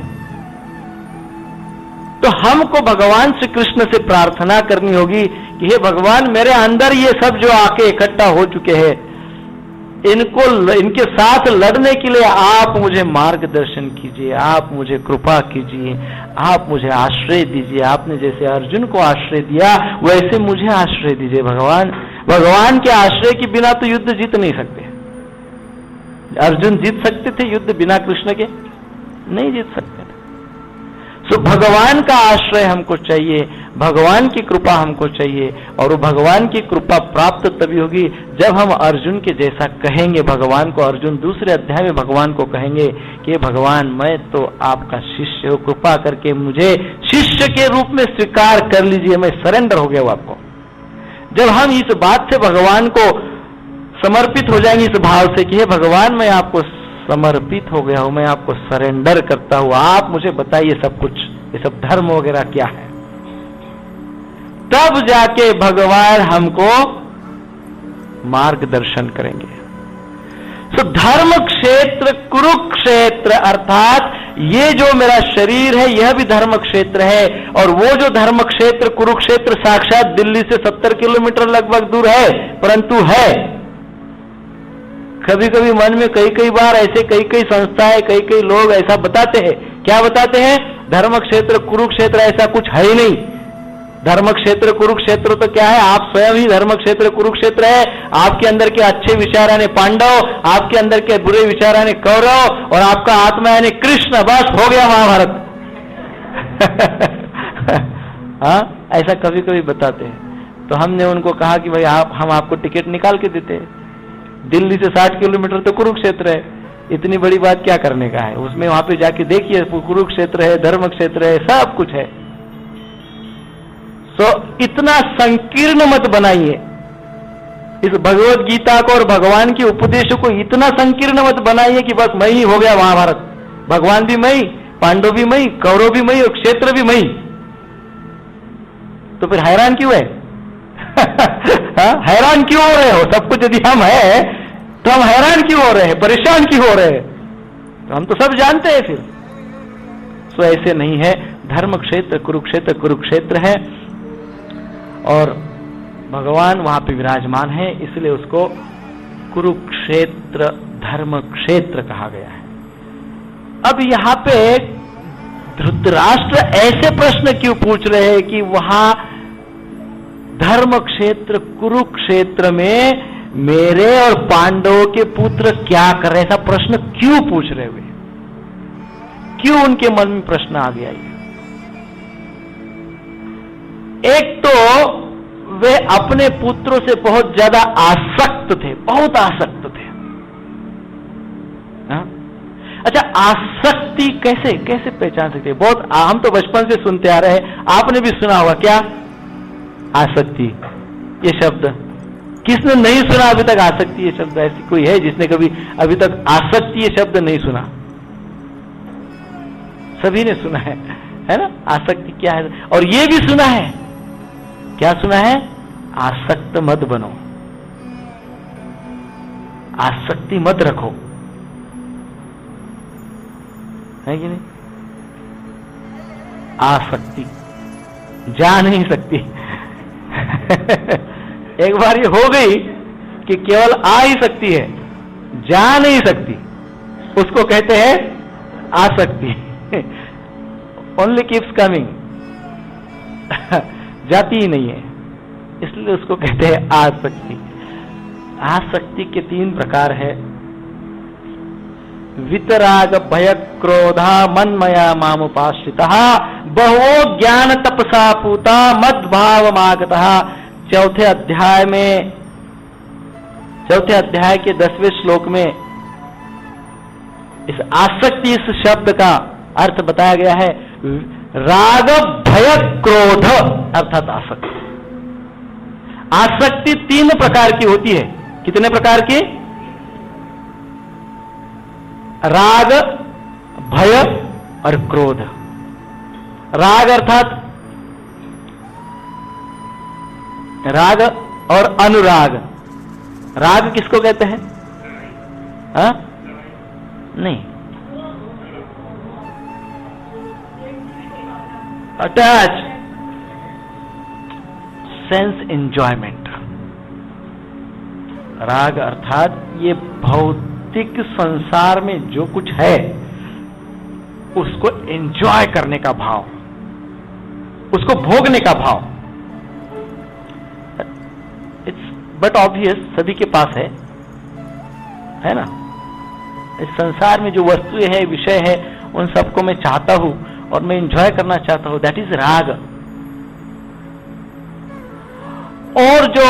तो हमको भगवान श्री कृष्ण से प्रार्थना करनी होगी कि हे भगवान, मेरे अंदर ये सब जो आके इकट्ठा हो चुके हैं, इनके साथ लड़ने के लिए आप मुझे मार्गदर्शन कीजिए, आप मुझे कृपा कीजिए, आप मुझे आश्रय दीजिए। आपने जैसे अर्जुन को आश्रय दिया वैसे मुझे आश्रय दीजिए भगवान। भगवान के आश्रय के बिना तो युद्ध जीत नहीं सकते। अर्जुन जीत सकते थे युद्ध बिना कृष्ण के? नहीं जीत सकते थे। सो भगवान का आश्रय हमको चाहिए, भगवान की कृपा हमको चाहिए। और वो भगवान की कृपा प्राप्त तभी होगी जब हम अर्जुन के जैसा कहेंगे भगवान को। अर्जुन दूसरे अध्याय में भगवान को कहेंगे कि भगवान, मैं तो आपका शिष्य हूं, कृपा करके मुझे शिष्य के रूप में स्वीकार कर लीजिए, मैं सरेंडर हो गया हूं आपको। जब हम इस बात से भगवान को समर्पित हो जाएंगे, इस भाव से कि हे भगवान, मैं आपको समर्पित हो गया हूं, मैं आपको सरेंडर करता हूं, आप मुझे बताइए सब कुछ, ये सब धर्म वगैरह क्या है, तब जाके भगवान हमको मार्गदर्शन करेंगे। तो धर्म क्षेत्र, कुरुक्षेत्र, अर्थात ये जो मेरा शरीर है यह भी धर्म क्षेत्र है। और वो जो धर्म क्षेत्र कुरुक्षेत्र साक्षात दिल्ली से 70 किलोमीटर लगभग दूर है, परंतु है। कभी कभी मन में कई बार ऐसे कई संस्थाएं, कई लोग ऐसा बताते हैं। क्या बताते हैं? धर्म क्षेत्र कुरुक्षेत्र ऐसा कुछ है ही नहीं। धर्म क्षेत्र कुरुक्षेत्र तो क्या है, आप स्वयं ही धर्म क्षेत्र कुरुक्षेत्र है। आपके अंदर के अच्छे विचार यानी पांडव, आपके अंदर के बुरे विचार यानी कौरव, और आपका आत्मा यानी कृष्ण। बस हो गया महाभारत। हाँ, ऐसा कभी कभी बताते हैं। तो हमने उनको कहा कि भाई हम आपको टिकट निकाल के देते हैं, दिल्ली से 60 किलोमीटर तो कुरुक्षेत्र है, इतनी बड़ी बात क्या करने का है उसमें? वहां पे जाके देखिए, कुरुक्षेत्र है, धर्म क्षेत्र है, सब कुछ है। इतना संकीर्ण मत बनाइए। इस भगवत गीता को और भगवान के उपदेशों को इतना संकीर्ण मत बनाइए कि बस मैं ही हो गया महाभारत, भगवान भी मैं ही, पांडव भी मैं ही, कौरव भी मैं ही और क्षेत्र भी मैं ही। तो फिर हैरान क्यों है? हैरान क्यों हो रहे हो? सब कुछ यदि हम है तो हम हैरान क्यों हो रहे हैं, परेशान क्यों हो रहे हैं? तो हम तो सब जानते हैं फिर। सो ऐसे नहीं है। धर्म क्षेत्र कुरुक्षेत्र, कुरुक्षेत्र है और भगवान वहां पे विराजमान है, इसलिए उसको कुरुक्षेत्र धर्म क्षेत्र कहा गया है। अब यहां पे धृतराष्ट्र ऐसे प्रश्न क्यों पूछ रहे हैं कि वहां धर्म क्षेत्र कुरुक्षेत्र में मेरे और पांडवों के पुत्र क्या कर रहे, ऐसा प्रश्न क्यों पूछ रहे हुए? क्यों उनके मन में प्रश्न आ गया? एक तो वे अपने पुत्रों से बहुत ज्यादा आसक्त थे, बहुत आसक्त थे। हा? अच्छा, आसक्ति कैसे कैसे पहचान सकते हैं? बहुत हम तो बचपन से सुनते आ रहे हैं, आपने भी सुना होगा क्या आसक्ति ये शब्द? किसने नहीं सुना अभी तक आसक्ति ये शब्द? ऐसी कोई है जिसने कभी अभी तक आसक्ति ये शब्द नहीं सुना? सभी ने सुना है ना? आसक्ति क्या है? और ये भी सुना है, क्या सुना है? आसक्त मत बनो, आसक्ति मत रखो, है कि नहीं? आसक्ति जा नहीं सकती। एक बार ये हो गई कि केवल आ ही सकती है, जा नहीं सकती, उसको कहते हैं आसक्ति। ओनली कीप्स कमिंग, जाती ही नहीं है, इसलिए उसको कहते हैं आसक्ति। आसक्ति के 3 प्रकार है। वितराग भय क्रोधा मन्मया मामुपाश्रिता बहवो ज्ञान तपसा पूता मद भाव मागता। चौथे अध्याय के 10वें श्लोक में इस आसक्ति इस शब्द का अर्थ बताया गया है। राग भय क्रोध अर्थात आसक्ति। आसक्ति 3 प्रकार की होती है। कितने प्रकार की? राग, भय और क्रोध। राग अर्थात राग और अनुराग। राग किसको कहते हैं? हा? नहीं, अटैच, सेंस एंजॉयमेंट। राग अर्थात ये भौतिक संसार में जो कुछ है उसको एंजॉय करने का भाव, उसको भोगने का भाव। इट्स बट ऑब्वियस, सभी के पास है ना? इस संसार में जो वस्तुएं है, विषय है, उन सबको मैं चाहता हूं और मैं एंजॉय करना चाहता हूं, दैट इज राग। और जो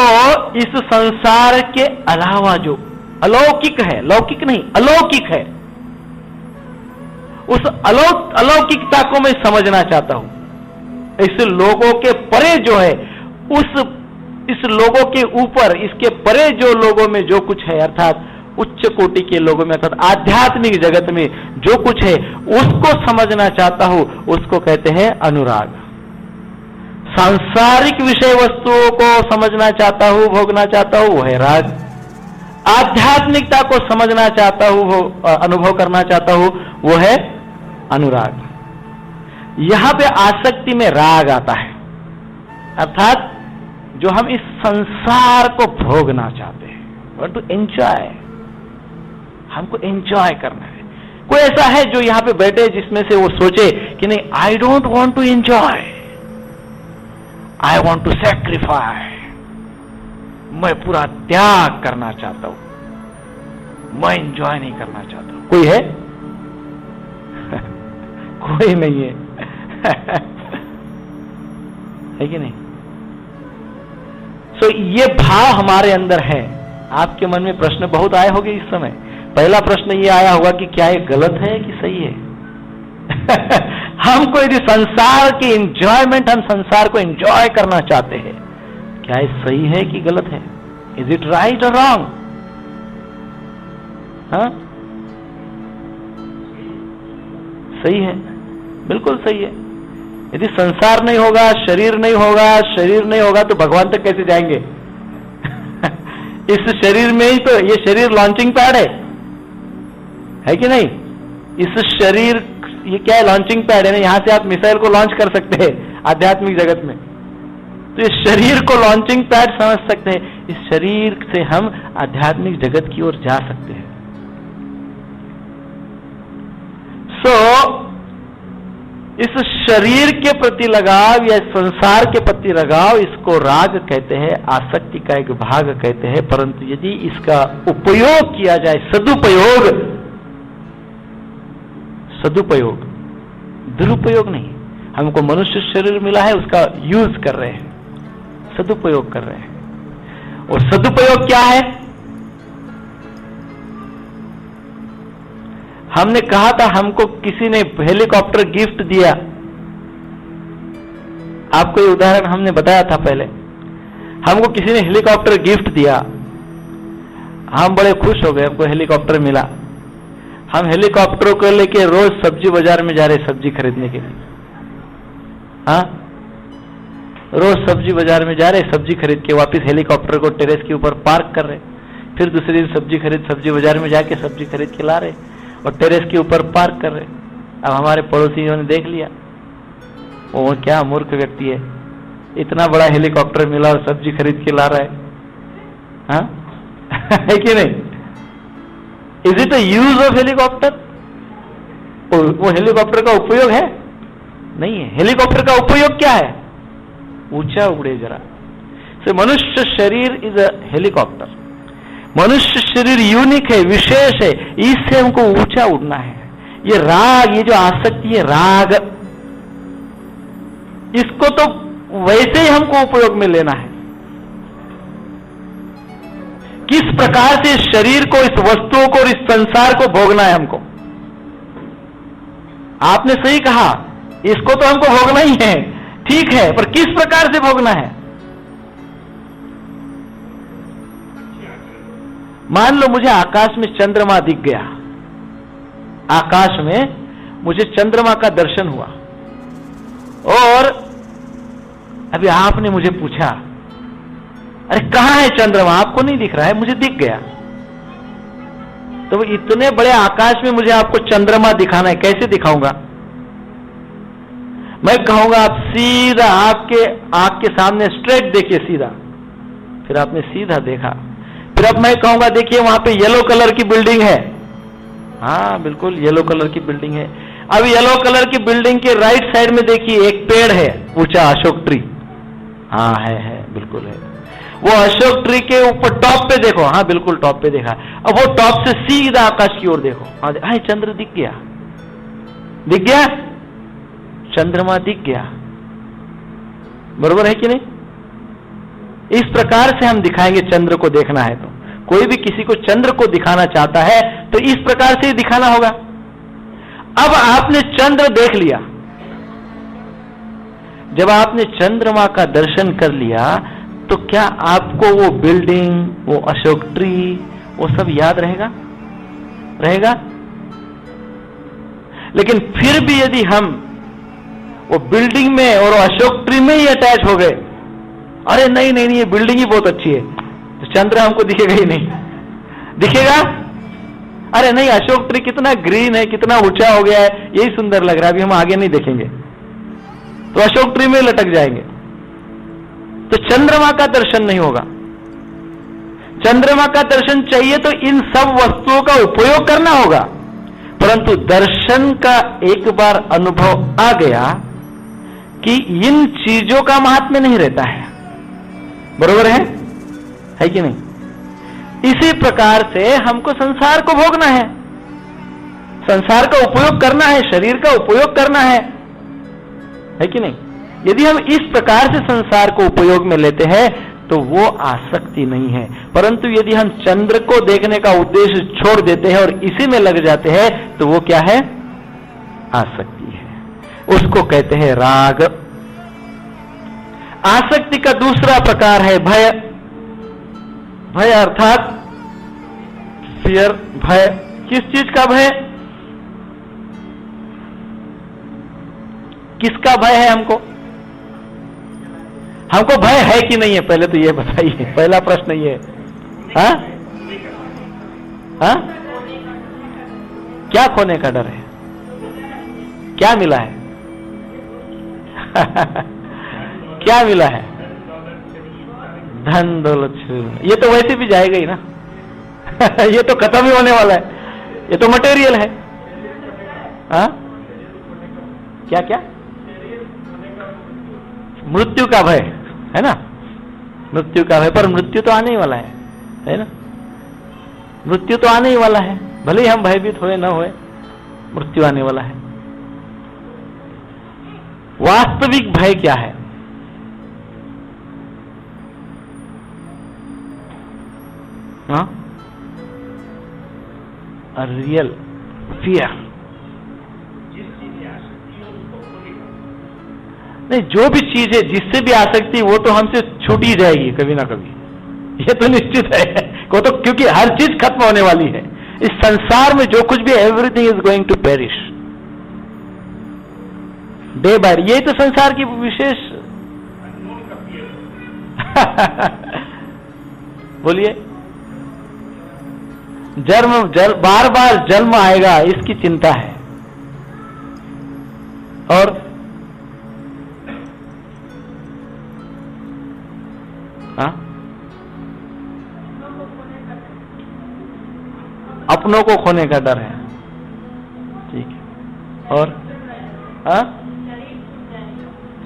इस संसार के अलावा जो अलौकिक है, लौकिक नहीं अलौकिक है, उस अलौकिकता को मैं समझना चाहता हूं। इस लोगों के परे जो है, इस लोगों के ऊपर, इसके परे जो लोगों में जो कुछ है, अर्थात उच्च कोटि के लोगों में, अर्थात आध्यात्मिक जगत में जो कुछ है उसको समझना चाहता हूं, उसको कहते हैं अनुराग। सांसारिक विषय वस्तुओं को समझना चाहता हूं, भोगना चाहता हूं, वो है राग। आध्यात्मिकता को समझना चाहता हूं, अनुभव करना चाहता हूं, वो है अनुराग। यहां पे आसक्ति में राग आता है, अर्थात जो हम इस संसार को भोगना चाहते हैं, वांट टू एंजॉय, हमको एंजॉय करना है। कोई ऐसा है जो यहां पे बैठे जिसमें से वो सोचे कि नहीं, I don't want to enjoy, I want to sacrifice, मैं पूरा त्याग करना चाहता हूं, मैं एंजॉय नहीं करना चाहता हूं। कोई है? कोई नहीं है। है कि नहीं? सो ये भाव हमारे अंदर है। आपके मन में प्रश्न बहुत आए होंगे इस समय। पहला प्रश्न ये आया होगा कि क्या ये गलत है कि सही है? हमको यदि संसार की एंजॉयमेंट, हम संसार को एंजॉय करना चाहते हैं, क्या ये सही है कि गलत है? इज इट राइट और रॉन्ग? हाँ, सही है, बिल्कुल सही है। यदि संसार नहीं होगा, शरीर नहीं होगा, शरीर नहीं होगा तो भगवान तक कैसे जाएंगे? इस शरीर में ही तो, ये शरीर लॉन्चिंग पैड है कि नहीं? इस शरीर, ये क्या है? लॉन्चिंग पैड है ना, यहां से आप मिसाइल को लॉन्च कर सकते हैं आध्यात्मिक जगत में। तो इस शरीर को लॉन्चिंग पैड समझ सकते हैं, इस शरीर से हम आध्यात्मिक जगत की ओर जा सकते हैं। इस शरीर के प्रति लगाव या संसार के प्रति लगाव, इसको राग कहते हैं, आसक्ति का एक भाग कहते हैं। परंतु यदि इसका उपयोग किया जाए, सदुपयोग, दुरुपयोग नहीं। हमको मनुष्य शरीर मिला है, उसका यूज कर रहे हैं, सदुपयोग कर रहे हैं। और सदुपयोग क्या है? हमने कहा था हमको किसी ने हेलीकॉप्टर गिफ्ट दिया। आपको ये उदाहरण हमने बताया था पहले। हमको किसी ने हेलीकॉप्टर गिफ्ट दिया, हम बड़े खुश हो गए, हमको हेलीकॉप्टर मिला। हम हेलीकॉप्टर को लेके रोज सब्जी बाजार में जा रहे सब्जी खरीदने के लिए। हाँ, रोज सब्जी बाजार में जा रहे, सब्जी खरीद के वापस हेलीकॉप्टर को टेरेस के ऊपर पार्क कर रहे, फिर दूसरे दिन सब्जी बाजार में जाके सब्जी खरीद के ला रहे और टेरेस के ऊपर पार्क कर रहे। अब हमारे पड़ोसियों ने देख लिया, वो क्या मूर्ख व्यक्ति है, इतना बड़ा हेलीकॉप्टर मिला और सब्जी खरीद के ला रहा है। हाँ है कि नहीं? Is it a use of helicopter? वो हेलीकॉप्टर का उपयोग है? नहीं है। हेलीकॉप्टर का उपयोग क्या है? ऊंचा उड़े जरा। सो मनुष्य शरीर इज अ हेलीकॉप्टर। मनुष्य शरीर यूनिक है, विशेष है, इससे हमको ऊंचा उड़ना है। ये राग, ये जो आसक्ति है राग, इसको तो वैसे ही हमको उपयोग में लेना है। किस प्रकार से इस शरीर को, इस वस्तुओं को और इस संसार को भोगना है हमको। आपने सही कहा, इसको तो हमको भोगना ही है, ठीक है, पर किस प्रकार से भोगना है? मान लो मुझे आकाश में चंद्रमा दिख गया, आकाश में मुझे चंद्रमा का दर्शन हुआ और अभी आपने मुझे पूछा, अरे कहां है चंद्रमा? आपको नहीं दिख रहा है, मुझे दिख गया। तो इतने बड़े आकाश में मुझे आपको चंद्रमा दिखाना है, कैसे दिखाऊंगा? मैं कहूंगा आप सीधा आपके आंख के सामने स्ट्रेट देखिए, सीधा। फिर आपने सीधा देखा, फिर अब मैं कहूंगा देखिए वहां पे येलो कलर की बिल्डिंग है। हाँ बिल्कुल येलो कलर की बिल्डिंग है। अब येलो कलर की बिल्डिंग के राइट साइड में देखिए एक पेड़ है, ऊंचा अशोक ट्री। हाँ है बिल्कुल है। वो अशोक ट्री के ऊपर टॉप पे देखो, हाँ बिल्कुल टॉप पे देखा। अब वो टॉप से सीधा आकाश की ओर देखो, हाँ चंद्र दिख गया, दिख गया, चंद्रमा दिख गया। बरोबर है कि नहीं? इस प्रकार से हम दिखाएंगे। चंद्र को देखना है तो कोई भी किसी को चंद्र को दिखाना चाहता है तो इस प्रकार से ही दिखाना होगा। अब आपने चंद्र देख लिया, जब आपने चंद्रमा का दर्शन कर लिया तो क्या आपको वो बिल्डिंग, वो अशोक ट्री, वो सब याद रहेगा? रहेगा? लेकिन फिर भी यदि हम वो बिल्डिंग में और अशोक ट्री में ही अटैच हो गए, अरे नहीं नहीं नहीं ये बिल्डिंग ही बहुत अच्छी है, तो चंद्र हमको दिखेगा ही नहीं। दिखेगा? अरे नहीं अशोक ट्री कितना ग्रीन है, कितना ऊंचा हो गया है, यही सुंदर लग रहा है, अभी हम आगे नहीं देखेंगे, तो अशोक ट्री में लटक जाएंगे। तो चंद्रमा का दर्शन नहीं होगा। चंद्रमा का दर्शन चाहिए तो इन सब वस्तुओं का उपयोग करना होगा। परंतु दर्शन का एक बार अनुभव आ गया कि इन चीजों का महात्म्य नहीं रहता है। बरोबर है कि नहीं? इसी प्रकार से हमको संसार को भोगना है, संसार का उपयोग करना है, शरीर का उपयोग करना है कि नहीं? यदि हम इस प्रकार से संसार को उपयोग में लेते हैं तो वो आसक्ति नहीं है। परंतु यदि हम चंद्र को देखने का उद्देश्य छोड़ देते हैं और इसी में लग जाते हैं तो वो क्या है? आसक्ति है। उसको कहते हैं राग। आसक्ति का दूसरा प्रकार है भय। भय अर्थात फियर, भय। किस चीज का भय? किसका भय है हमको? हमको भय है कि नहीं है, पहले तो ये बताइए। पहला प्रश्न ये है। हाँ? हाँ? क्या खोने का डर है? क्या मिला है? क्या मिला है? धन दौलत। ये तो वैसे भी जाएगा ही ना। ये तो खत्म ही होने वाला है, ये तो मटेरियल है। हाँ? क्या क्या? मृत्यु का भय है ना, मृत्यु का भय। पर मृत्यु तो आने ही वाला है ना, मृत्यु तो आने ही वाला है, भले ही हम भयभीत होए ना होए, मृत्यु आने वाला है। वास्तविक भय क्या है? हाँ? Real fear. नहीं, जो भी चीज है जिससे भी आसक्ति, वो तो हमसे छूट ही जाएगी कभी ना कभी, ये तो निश्चित है। को तो क्योंकि हर चीज खत्म होने वाली है इस संसार में, जो कुछ भी, everything is going to perish day by day. यही तो संसार की विशेष बोलिए। बार बार जन्म आएगा इसकी चिंता है, और अपनों को खोने का डर है। ठीक है। और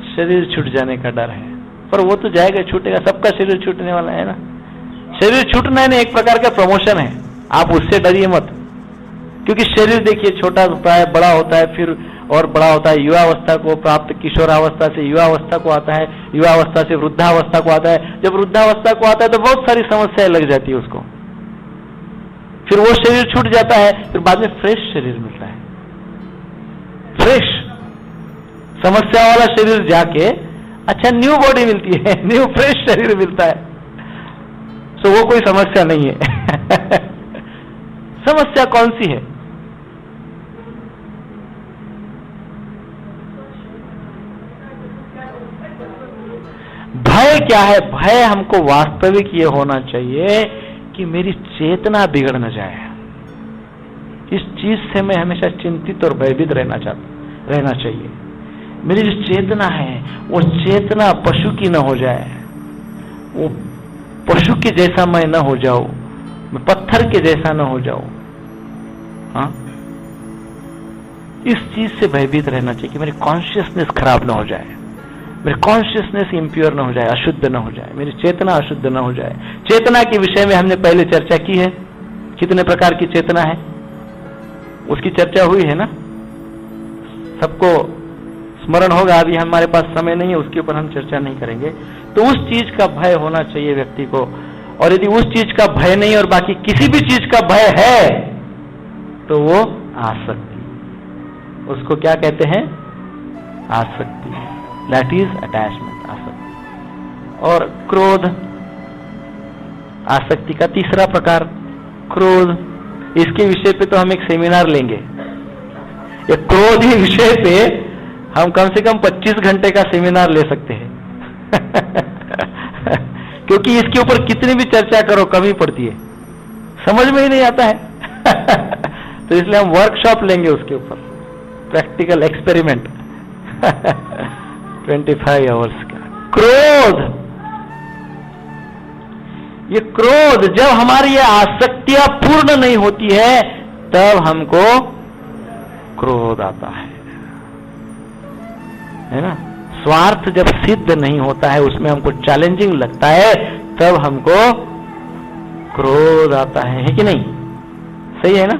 शरीर छूट जाने का डर है। पर वो तो जाएगा, छूटेगा, सबका शरीर छूटने वाला है ना। शरीर छूटना है ना, एक प्रकार का प्रमोशन है, आप उससे डरिए मत। क्योंकि शरीर देखिए छोटा होता है, बड़ा होता है, फिर और बड़ा होता है, युवावस्था को प्राप्त, किशोरावस्था से युवावस्था को आता है, युवावस्था से वृद्धावस्था को आता है। जब वृद्धावस्था को आता है तो बहुत सारी समस्याएं लग जाती है उसको, फिर वो शरीर छूट जाता है, फिर बाद में फ्रेश शरीर मिलता है, फ्रेश समस्या वाला शरीर जाके अच्छा न्यू बॉडी मिलती है, न्यू फ्रेश शरीर मिलता है। सो वो कोई समस्या नहीं है। समस्या कौन सी है? भय क्या है? भय हमको वास्तविक ये होना चाहिए कि मेरी चेतना बिगड़ न जाए। इस चीज से मैं हमेशा चिंतित और भयभीत रहना चाहिए। मेरी जो चेतना है वो चेतना पशु की न हो जाए, वो पशु के जैसा मैं न हो जाऊं, मैं पत्थर के जैसा न हो जाऊं। हाँ, इस चीज से भयभीत रहना चाहिए कि मेरी कॉन्शियसनेस खराब न हो जाए, मेरी कॉन्शियसनेस इंप्योर न हो जाए, अशुद्ध न हो जाए, मेरी चेतना अशुद्ध न हो जाए। चेतना के विषय में हमने पहले चर्चा की है, कितने प्रकार की चेतना है उसकी चर्चा हुई है ना, सबको स्मरण होगा। अभी हमारे पास समय नहीं है, उसके ऊपर हम चर्चा नहीं करेंगे। तो उस चीज का भय होना चाहिए व्यक्ति को, और यदि उस चीज का भय नहीं और बाकी किसी भी चीज का भय है तो वो आसक्ति, उसको क्या कहते हैं? आसक्ति, दैट इज अटैचमेंट, आसक्ति। और क्रोध, आसक्ति का तीसरा प्रकार क्रोध। इसके विषय पे तो हम एक सेमिनार लेंगे। ये क्रोध ही विषय पे हम कम से कम 25 घंटे का सेमिनार ले सकते हैं। क्योंकि इसके ऊपर कितनी भी चर्चा करो कमी पड़ती है, समझ में ही नहीं आता है। तो इसलिए हम वर्कशॉप लेंगे उसके ऊपर, प्रैक्टिकल एक्सपेरिमेंट। 25 आवर्स का। क्रोध, ये क्रोध जब हमारी ये आसक्तियां पूर्ण नहीं होती है तब हमको क्रोध आता है ना। स्वार्थ जब सिद्ध नहीं होता है, उसमें हमको चैलेंजिंग लगता है, तब हमको क्रोध आता है कि नहीं? सही है ना।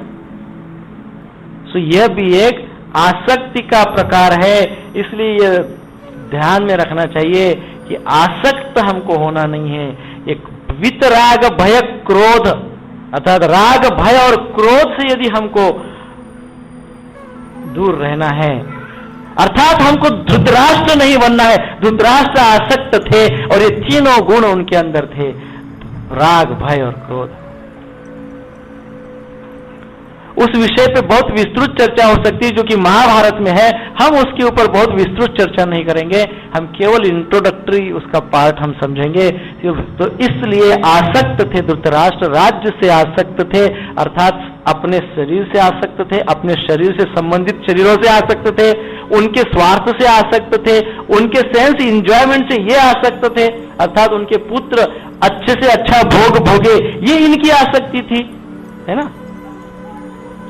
सो यह भी एक आसक्ति का प्रकार है। इसलिए यह ध्यान में रखना चाहिए कि आसक्त हमको होना नहीं है। एक वितराग भय क्रोध, अर्थात राग भय और क्रोध से यदि हमको दूर रहना है, अर्थात हमको धृतराष्ट्र नहीं बनना है। धृतराष्ट्र आसक्त थे और ये तीनों गुण उनके अंदर थे। राग, भय और क्रोध। उस विषय पे बहुत विस्तृत चर्चा हो सकती है जो कि महाभारत में है। हम उसके ऊपर बहुत विस्तृत चर्चा नहीं करेंगे, हम केवल इंट्रोडक्टरी उसका पार्ट हम समझेंगे। तो इसलिए आसक्त थे धृतराष्ट्र, राज्य से आसक्त थे, अर्थात अपने शरीर से आसक्त थे, अपने शरीर से संबंधित शरीरों से आसक्त थे, उनके स्वार्थ से आसक्त थे, उनके सेंस इंजॉयमेंट से ये आसक्त थे, अर्थात उनके पुत्र अच्छे से अच्छा भोग भोगे, ये इनकी आसक्ति थी, है ना।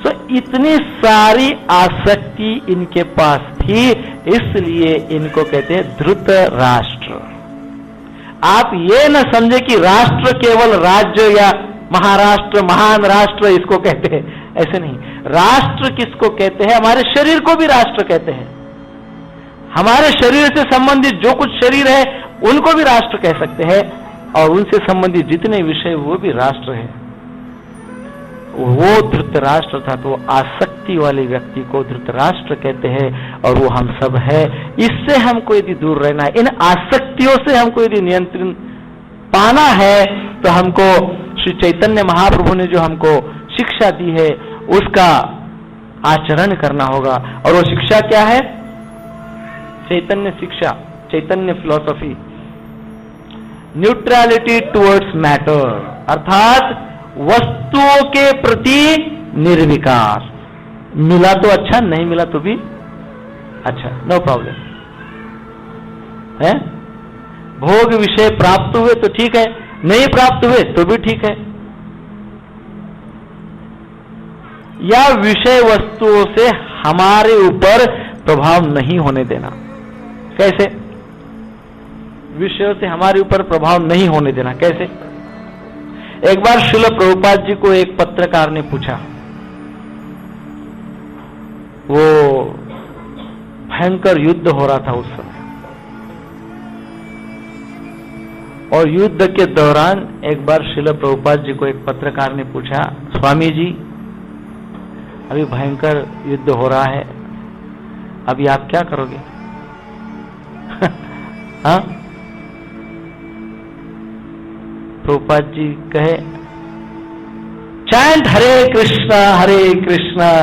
तो इतनी सारी आसक्ति इनके पास थी, इसलिए इनको कहते हैं धृत राष्ट्र। आप ये न समझे कि राष्ट्र केवल राज्य या महाराष्ट्र, महान राष्ट्र इसको कहते हैं, ऐसे नहीं। राष्ट्र किसको कहते हैं? हमारे शरीर को भी राष्ट्र कहते हैं। हमारे शरीर से संबंधित जो कुछ शरीर है उनको भी राष्ट्र कह सकते हैं, और उनसे संबंधित जितने विषय वो भी राष्ट्र है। वो धृतराष्ट्र था, तो आसक्ति वाले व्यक्ति को धृतराष्ट्र कहते हैं, और वो हम सब है। इससे हमको यदि दूर रहना है, इन आसक्तियों से हमको यदि नियंत्रण पाना है, तो हमको श्री चैतन्य महाप्रभु ने जो हमको शिक्षा दी है उसका आचरण करना होगा। और वो शिक्षा क्या है? चैतन्य शिक्षा, चैतन्य फिलॉसफी, न्यूट्रलिटी टुवर्ड्स मैटर, अर्थात वस्तुओं के प्रति निर्विकार। मिला तो अच्छा, नहीं मिला तो भी अच्छा, नो प्रॉब्लम है। भोग विषय प्राप्त हुए तो ठीक है, नहीं प्राप्त हुए तो भी ठीक है। या विषय वस्तुओं से हमारे ऊपर प्रभाव नहीं होने देना। कैसे? विषयों से हमारे ऊपर प्रभाव नहीं होने देना कैसे? एक बार श्रील प्रभुपाद जी को एक पत्रकार ने पूछा, वो भयंकर युद्ध हो रहा था उस समय, और युद्ध के दौरान एक बार श्रील प्रभुपाद जी को एक पत्रकार ने पूछा, स्वामी जी अभी भयंकर युद्ध हो रहा है, अभी आप क्या करोगे? हाँ? प्रभुपाद जी कहे, chant Hare Krishna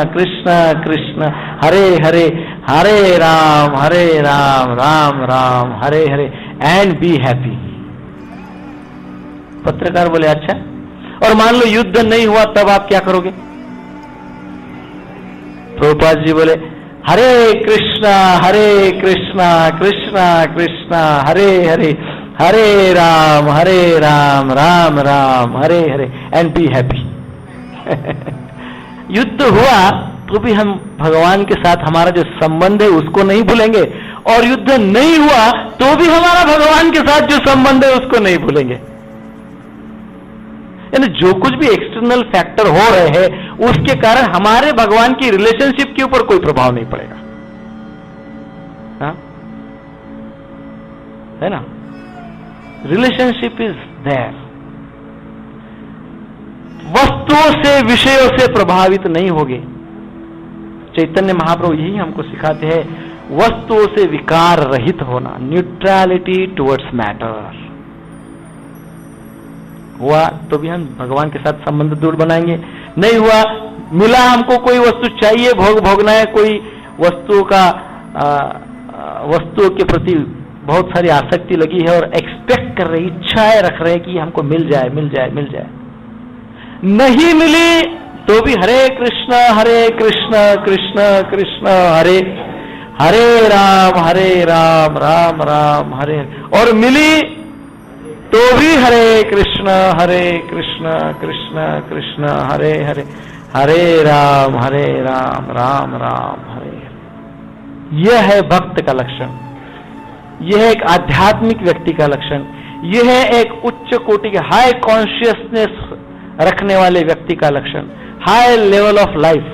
Krishna Krishna Hare Hare, Hare Ram Ram Ram Hare Hare, and be happy. पत्रकार बोले अच्छा, और मान लो युद्ध नहीं हुआ तब आप क्या करोगे? प्रभुपाद जी बोले, हरे कृष्णा कृष्ण कृष्ण हरे हरे, हरे Ram Ram Ram Hare Hare, and be happy. युद्ध हुआ तो भी हम भगवान के साथ हमारा जो संबंध है उसको नहीं भूलेंगे, और युद्ध नहीं हुआ तो भी हमारा भगवान के साथ जो संबंध है उसको नहीं भूलेंगे। यानी जो कुछ भी एक्सटर्नल फैक्टर हो रहे हैं उसके कारण हमारे भगवान की रिलेशनशिप के ऊपर कोई प्रभाव नहीं पड़ेगा, हा? है ना? Relationship is there. वस्तुओं से विषयों से प्रभावित नहीं होगे। चैतन्य महाप्रभु यही हमको सिखाते हैं, वस्तुओं से विकार रहित होना, न्यूट्रलिटी टुवर्ड्स मैटर। हुआ तो भी हम भगवान के साथ संबंध दूर बनाएंगे, नहीं हुआ, मिला हमको कोई वस्तु चाहिए, भोग भोगना है, कोई वस्तुओं का वस्तुओं के प्रति बहुत सारी आसक्ति लगी है और एक्सपेक्ट कर रही, इच्छाएं रख रहे हैं कि हमको मिल जाए मिल जाए मिल जाए, नहीं मिली तो भी हरे कृष्ण कृष्ण कृष्ण हरे हरे राम राम राम हरे, और मिली तो भी हरे कृष्ण कृष्ण कृष्ण हरे हरे, हरे राम राम राम हरे। यह है भक्त का लक्षण, यह है एक आध्यात्मिक व्यक्ति का लक्षण, यह है एक उच्च कोटि के हाई कॉन्शियसनेस रखने वाले व्यक्ति का लक्षण, high level of life,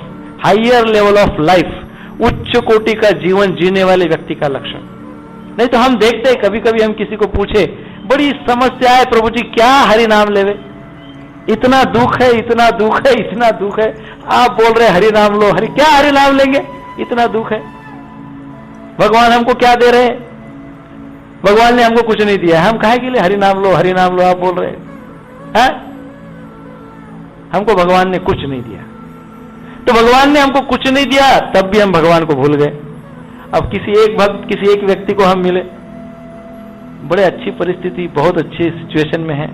higher level of life, उच्च कोटि का जीवन जीने वाले व्यक्ति का लक्षण। नहीं तो हम देखते हैं कभी कभी हम किसी को पूछे, बड़ी समस्या है प्रभु जी, क्या हरि नाम लेवे, इतना दुख है इतना दुख है इतना दुख है, आप बोल रहे हरि नाम लो, हरि क्या हरि नाम लेंगे, इतना दुख है, भगवान हमको क्या दे रहे हैं? भगवान ने हमको कुछ नहीं दिया, हम काहे के लिए हरि नाम लो आप बोल रहे हैं? है? हमको भगवान ने कुछ नहीं दिया। तो भगवान ने हमको कुछ नहीं दिया, तब भी हम भगवान को भूल गए। अब किसी एक भक्त, किसी एक व्यक्ति को हम मिले, बड़े अच्छी परिस्थिति, बहुत अच्छी सिचुएशन में है।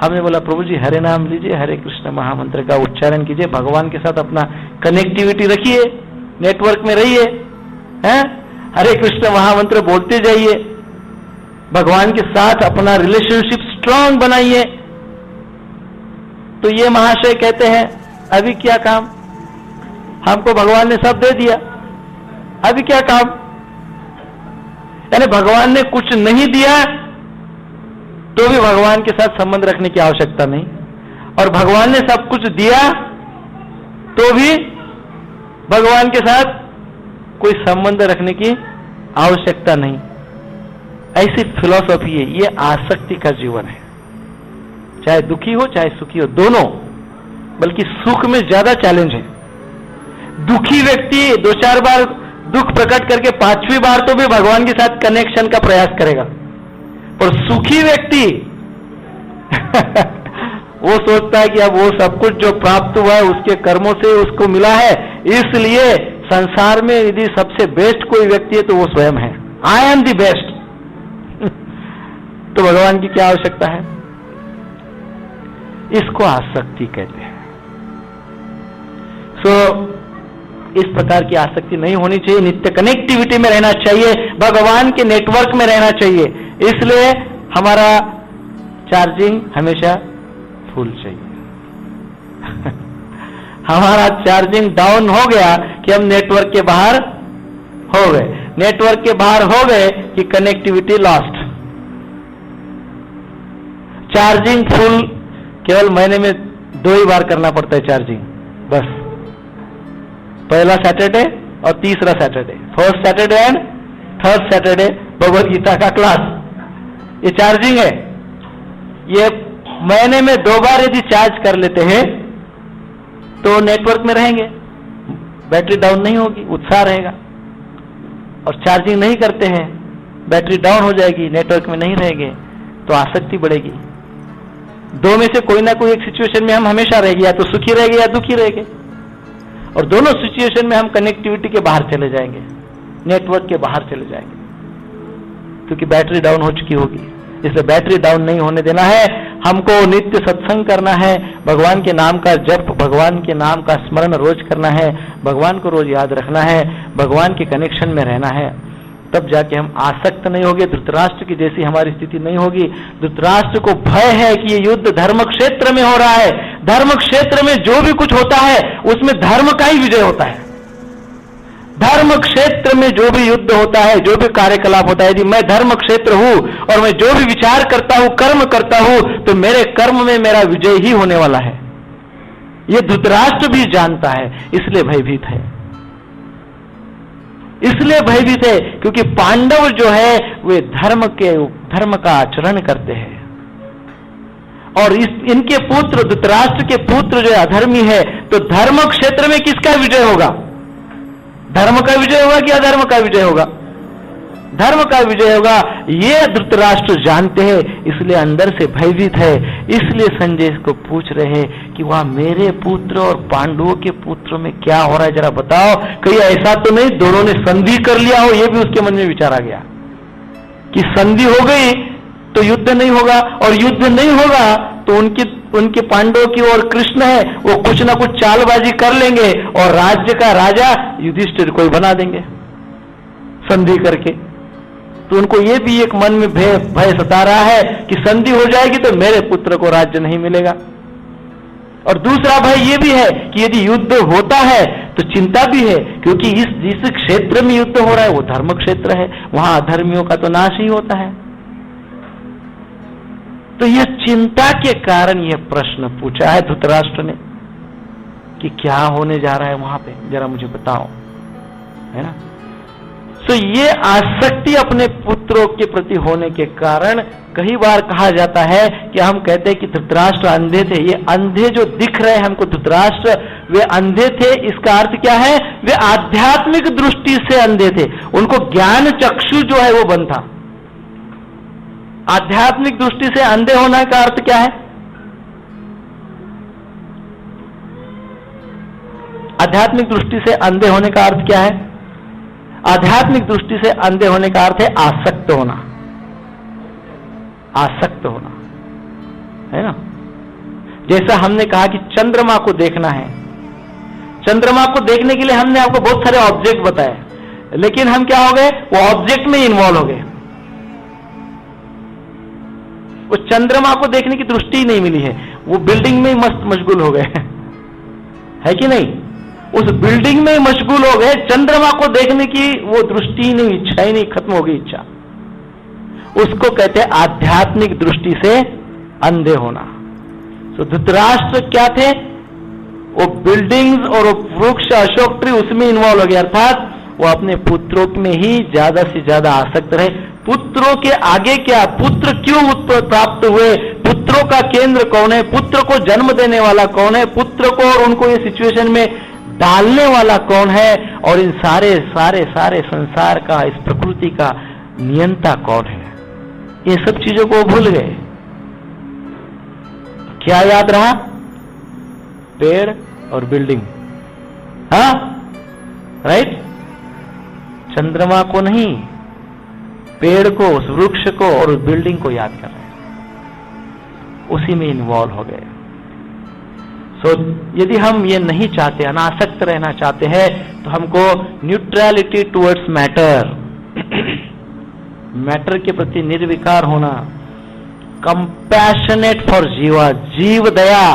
हमने बोला प्रभु जी हरे नाम लीजिए, हरे कृष्ण महामंत्र का उच्चारण कीजिए, भगवान के साथ अपना कनेक्टिविटी रखिए, नेटवर्क में रहिए, हैं? हरे कृष्ण महामंत्र बोलते जाइए, भगवान के साथ अपना रिलेशनशिप स्ट्रांग बनाइए। तो ये महाशय कहते हैं अभी क्या काम, हमको भगवान ने सब दे दिया, अभी क्या काम? यानी भगवान ने कुछ नहीं दिया तो भी भगवान के साथ संबंध रखने की आवश्यकता नहीं, और भगवान ने सब कुछ दिया तो भी भगवान के साथ कोई संबंध रखने की आवश्यकता नहीं। ऐसी फिलॉसफी है, ये आसक्ति का जीवन है। चाहे दुखी हो चाहे सुखी हो, दोनों, बल्कि सुख में ज्यादा चैलेंज है। दुखी व्यक्ति 2-4 बार दुख प्रकट करके 5वीं बार तो भी भगवान के साथ कनेक्शन का प्रयास करेगा, और सुखी व्यक्ति वो सोचता है कि अब वो सब कुछ जो प्राप्त हुआ है उसके कर्मों से उसको मिला है, इसलिए संसार में यदि सबसे बेस्ट कोई व्यक्ति है तो वो स्वयं है, आई एम द बेस्ट। तो भगवान की क्या आवश्यकता है? इसको आसक्ति कहते हैं। इस प्रकार की आसक्ति नहीं होनी चाहिए, नित्य कनेक्टिविटी में रहना चाहिए, भगवान के नेटवर्क में रहना चाहिए। इसलिए हमारा चार्जिंग हमेशा फुल चाहिए। हमारा चार्जिंग डाउन हो गया कि हम नेटवर्क के बाहर हो गए, नेटवर्क के बाहर हो गए कि कनेक्टिविटी लॉस्ट। चार्जिंग फुल केवल महीने में 2 ही बार करना पड़ता है चार्जिंग, बस। पहला सैटरडे और तीसरा Saturday, first Saturday and third Saturday Bhagavad Gita का क्लास, ये चार्जिंग है। ये महीने में 2 बार यदि चार्ज कर लेते हैं तो नेटवर्क में रहेंगे, बैटरी डाउन नहीं होगी, उत्साह रहेगा। और चार्जिंग नहीं करते हैं, बैटरी डाउन हो जाएगी, नेटवर्क में नहीं रहेंगे, तो आसक्ति बढ़ेगी। 2 में से कोई ना कोई एक सिचुएशन में हम हमेशा रहेंगे, या तो सुखी रहेंगे या दुखी रहेंगे, और दोनों सिचुएशन में हम कनेक्टिविटी के बाहर चले जाएंगे, नेटवर्क के बाहर चले जाएंगे, क्योंकि बैटरी डाउन हो चुकी होगी। इसलिए बैटरी डाउन नहीं होने देना है, हमको नित्य सत्संग करना है, भगवान के नाम का जप, भगवान के नाम का स्मरण रोज करना है, भगवान को रोज याद रखना है, भगवान के कनेक्शन में रहना है, तब जाके हम आसक्त नहीं होंगे। धृतराष्ट्र की जैसी हमारी स्थिति नहीं होगी। धृतराष्ट्र को भय है कि ये युद्ध धर्म क्षेत्र में हो रहा है, धर्म क्षेत्र में जो भी कुछ होता है उसमें धर्म का ही विजय होता है। धर्म क्षेत्र में जो भी युद्ध होता है, जो भी कार्यकलाप होता है, यदि मैं धर्म क्षेत्र हूं और मैं जो भी विचार करता हूं, कर्म करता हूं, तो मेरे कर्म में मेरा विजय ही होने वाला है। यह धृतराष्ट्र भी जानता है, इसलिए भयभीत है। इसलिए भयभीत है क्योंकि पांडव जो है वे धर्म का आचरण करते हैं, और इनके पुत्र, धृतराष्ट्र के पुत्र जो अधर्मी है, तो धर्म क्षेत्र में किसका विजय होगा? धर्म का विजय होगा कि अधर्म का विजय होगा? धर्म का विजय होगा। ये धृतराष्ट्र जानते हैं, इसलिए अंदर से भयभीत है। इसलिए संजय को पूछ रहे हैं कि वह मेरे पुत्र और पांडवों के पुत्र में क्या हो रहा है, जरा बताओ, कहीं ऐसा तो नहीं दोनों ने संधि कर लिया हो? यह भी उसके मन में विचार आ गया कि संधि हो गई तो युद्ध नहीं होगा, और युद्ध नहीं होगा तो उनके पांडवों की ओर कृष्ण है, वो कुछ ना कुछ चालबाजी कर लेंगे और राज्य का राजा युधिष्ठिर को ही बना देंगे संधि करके। तो उनको ये भी एक मन में भय सता रहा है कि संधि हो जाएगी तो मेरे पुत्र को राज्य नहीं मिलेगा। और दूसरा भय ये भी है कि यदि युद्ध होता है तो चिंता भी है, क्योंकि जिस क्षेत्र में युद्ध हो रहा है वो धर्म क्षेत्र है, वहां अधर्मियों का तो नाश ही होता है। तो यह चिंता के कारण यह प्रश्न पूछा है धृतराष्ट्र ने कि क्या होने जा रहा है वहां पे, जरा मुझे बताओ, है ना। तो ये आसक्ति अपने पुत्रों के प्रति होने के कारण कई बार कहा जाता है कि हम कहते हैं कि धृतराष्ट्र अंधे थे। ये अंधे जो दिख रहे हैं हमको धृतराष्ट्र, वे अंधे थे, इसका अर्थ क्या है? वे आध्यात्मिक दृष्टि से अंधे थे, उनको ज्ञान चक्षु जो है वो बंद था। आध्यात्मिक दृष्टि से अंधे होने का अर्थ क्या है? आध्यात्मिक दृष्टि से अंधे होने का अर्थ क्या है? आध्यात्मिक दृष्टि से अंधे होने का अर्थ है आसक्त होना, आसक्त होना, है ना? जैसा हमने कहा कि चंद्रमा को देखना है, चंद्रमा को देखने के लिए हमने आपको बहुत सारे ऑब्जेक्ट बताए, लेकिन हम क्या हो गए? वो ऑब्जेक्ट में इन्वॉल्व हो गए, उस चंद्रमा को देखने की दृष्टि ही नहीं मिली है, वो बिल्डिंग में ही मस्त मशगूल हो गए है कि नहीं? उस बिल्डिंग में ही मशगूल हो गए, चंद्रमा को देखने की वो दृष्टि ही नहीं, इच्छा ही नहीं, खत्म हो गई इच्छा। उसको कहते हैं आध्यात्मिक दृष्टि से अंधे होना। तो धृतराष्ट्र क्या थे? वो बिल्डिंग्स और वो वृक्ष अशोक ट्री उसमें इन्वॉल्व हो गया, अर्थात वो अपने पुत्रों में ही ज्यादा से ज्यादा आसक्त रहे। पुत्रों के आगे क्या? पुत्र क्यों प्राप्त हुए? पुत्रों का केंद्र कौन है? पुत्र को जन्म देने वाला कौन है? पुत्र को और उनको ये सिचुएशन में डालने वाला कौन है? और इन सारे सारे सारे संसार का, इस प्रकृति का नियंता कौन है? ये सब चीजों को भूल गए। क्या याद रहा? पेड़ और बिल्डिंग, हाँ, राइट? चंद्रमा को नहीं, पेड़ को, उस वृक्ष को और उस बिल्डिंग को याद कर रहे हैं, उसी में इन्वॉल्व हो गए। सो यदि हम ये नहीं चाहते, अनासक्त रहना चाहते हैं, तो हमको न्यूट्रलिटी टुवर्ड्स मैटर, मैटर के प्रति निर्विकार होना, कंपैशनेट फॉर जीवा, जीव दया,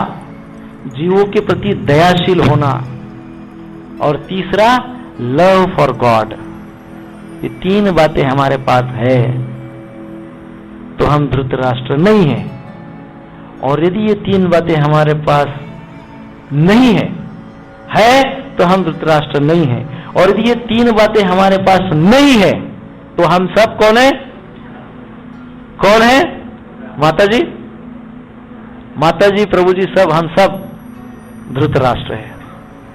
जीवों के प्रति दयाशील होना, और तीसरा लव फॉर गॉड। ये तीन बातें हमारे पास है तो हम धृतराष्ट्र नहीं है, और यदि ये तीन बातें हमारे पास नहीं है तो हम धृतराष्ट्र नहीं है, और यदि ये तीन बातें हमारे पास नहीं है तो हम सब कौन है? कौन है? माता जी, माता जी, प्रभु जी, सब, हम सब धृतराष्ट्र है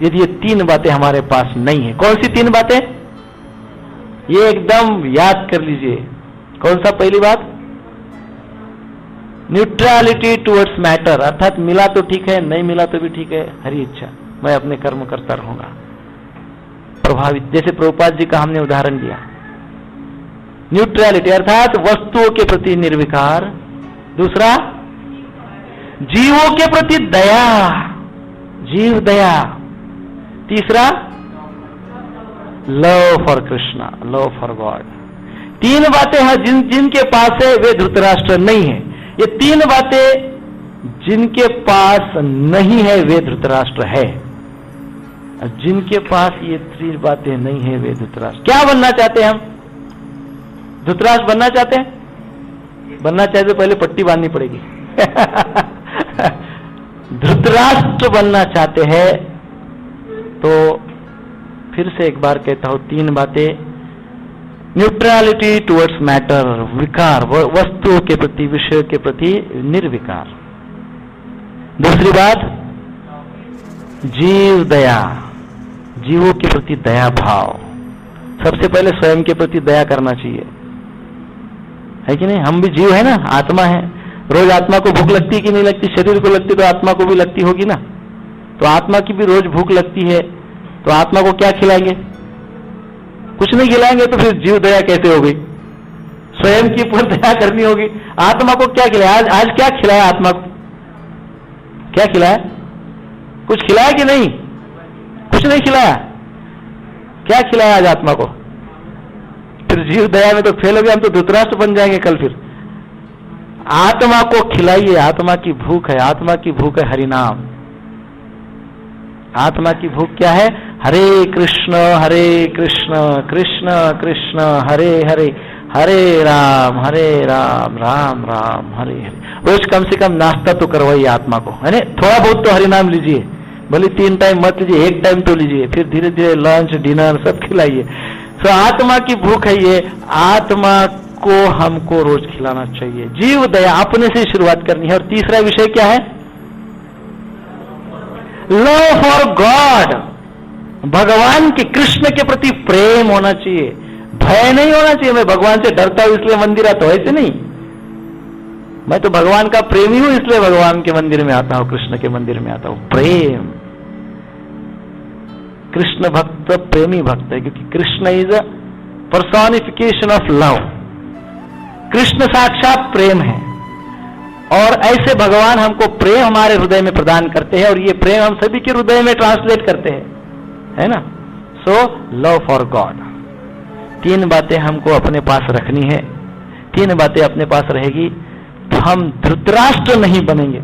यदि ये तीन बातें हमारे पास नहीं है। कौन सी तीन बातें? ये एकदम याद कर लीजिए। कौन सा? पहली बात, न्यूट्रलिटी टुवर्ड्स मैटर, अर्थात मिला तो ठीक है, नहीं मिला तो भी ठीक है, हरी इच्छा, मैं अपने कर्म करता रहूंगा। प्रभावित, जैसे प्रभुपाद जी का हमने उदाहरण दिया। न्यूट्रलिटी अर्थात वस्तुओं के प्रति निर्विकार। दूसरा, जीवों के प्रति दया, जीव दया। तीसरा, love for Krishna, love for God. तीन बातें हैं जिनके पास है वे धृतराष्ट्र नहीं है। ये तीन बातें जिनके पास नहीं है वे धृतराष्ट्र है, और जिनके पास ये तीन बातें नहीं है वे धृतराष्ट्र। क्या बनना चाहते हैं हम? धृतराष्ट्र बनना चाहते हैं? बनना चाहते पहले पट्टी बांधनी पड़ेगी धृतराष्ट्र बनना चाहते हैं तो फिर से एक बार कहता हूं, तीन बातें, न्यूट्रलिटी टुवर्ड्स मैटर, विकार, वस्तुओं के प्रति, विषय के प्रति निर्विकार। दूसरी बात, जीव दया, जीवों के प्रति दया भाव। सबसे पहले स्वयं के प्रति दया करना चाहिए, है कि नहीं? हम भी जीव है ना, आत्मा है। रोज आत्मा को भूख लगती कि नहीं लगती? शरीर को लगती तो आत्मा को भी लगती होगी ना। तो आत्मा की भी रोज भूख लगती है, तो आत्मा को क्या खिलाएंगे? कुछ नहीं खिलाएंगे तो फिर जीव दया कैसे होगी? स्वयं की ऊपर दया करनी होगी। आत्मा को क्या खिलाया? आज क्या खिलाया आत्मा को? क्या खिलाया? कुछ खिलाया कि नहीं? कुछ नहीं खिलाया। क्या खिलाया आज आत्मा को? फिर जीव दया में तो फेल हो गया, हम तो धृतराष्ट्र बन जाएंगे कल। फिर आत्मा को खिलाइए, आत्मा की भूख है, आत्मा की भूख है हरिनाम। आत्मा की भूख क्या है? हरे कृष्ण कृष्ण कृष्ण हरे हरे, हरे राम राम राम हरे हरे। रोज कम से कम नाश्ता तो करवाइए आत्मा को, है ना? थोड़ा बहुत तो हरिनाम लीजिए, भले 3 टाइम मत लीजिए, 1 टाइम तो लीजिए, फिर धीरे धीरे लंच डिनर सब खिलाइए। तो आत्मा की भूख है ये, आत्मा को हमको रोज खिलाना चाहिए। जीव दया अपने से शुरुआत करनी है। और तीसरा विषय क्या है? लव फॉर गॉड, भगवान के, कृष्ण के प्रति प्रेम होना चाहिए, भय नहीं होना चाहिए। मैं भगवान से डरता हूं इसलिए मंदिर आता हूं, ऐसे नहीं। मैं तो भगवान का प्रेमी हूं इसलिए भगवान के मंदिर में आता हूं, कृष्ण के मंदिर में आता हूं। प्रेम, कृष्ण भक्त प्रेमी भक्त है, क्योंकि Krishna is a personification of love. Krishna साक्षात प्रेम है, और ऐसे भगवान हमको प्रेम हमारे हृदय में प्रदान करते हैं, और ये प्रेम हम सभी के हृदय में ट्रांसलेट करते हैं, है ना। So love for God. 3 बातें हमको अपने पास रखनी है। 3 बातें अपने पास रहेगी तो हम धृतराष्ट्र नहीं बनेंगे।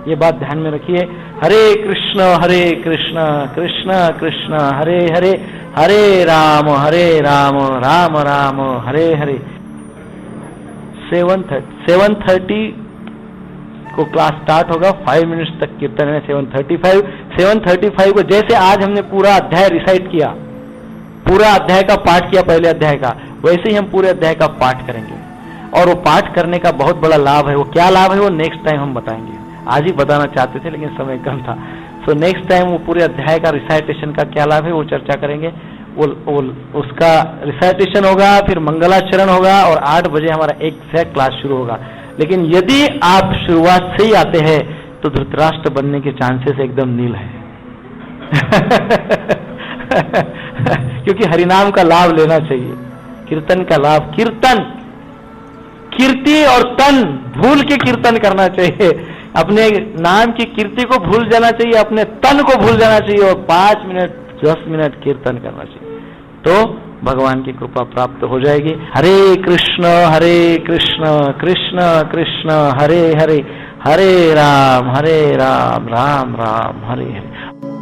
ये बात ध्यान में रखिए। हरे कृष्ण कृष्ण कृष्ण हरे हरे, हरे राम राम राम हरे हरे। 7:30 को क्लास स्टार्ट होगा। 5 मिनट्स तक कीर्तन है। 7:35 को जैसे आज हमने पूरा अध्याय रिसाइट किया, पूरा अध्याय का पाठ किया, पहले अध्याय का, वैसे ही हम पूरे अध्याय का पाठ करेंगे। और वो पाठ करने का बहुत बड़ा लाभ है। वो क्या लाभ है वो नेक्स्ट टाइम हम बताएंगे। आज ही बताना चाहते थे लेकिन समय कम था। सो नेक्स्ट टाइम वो पूरे अध्याय का रिसाइटेशन का क्या लाभ है वो चर्चा करेंगे। वो उसका रिसाइटेशन होगा, फिर मंगलाचरण होगा, और 8 बजे हमारा एग्जैक्ट क्लास शुरू होगा। लेकिन यदि आप शुरुआत से ही आते हैं तो धृतराष्ट्र बनने के चांसेस एकदम नील है। क्योंकि हरिनाम का लाभ लेना चाहिए, कीर्तन का लाभ। कीर्तन, कीर्ति और तन भूल के कीर्तन करना चाहिए। अपने नाम की कीर्ति को भूल जाना चाहिए, अपने तन को भूल जाना चाहिए, और 5 मिनट 10 मिनट कीर्तन करना चाहिए, तो भगवान की कृपा प्राप्त हो जाएगी। हरे कृष्ण कृष्ण कृष्ण हरे हरे, हरे राम राम राम हरे हरे।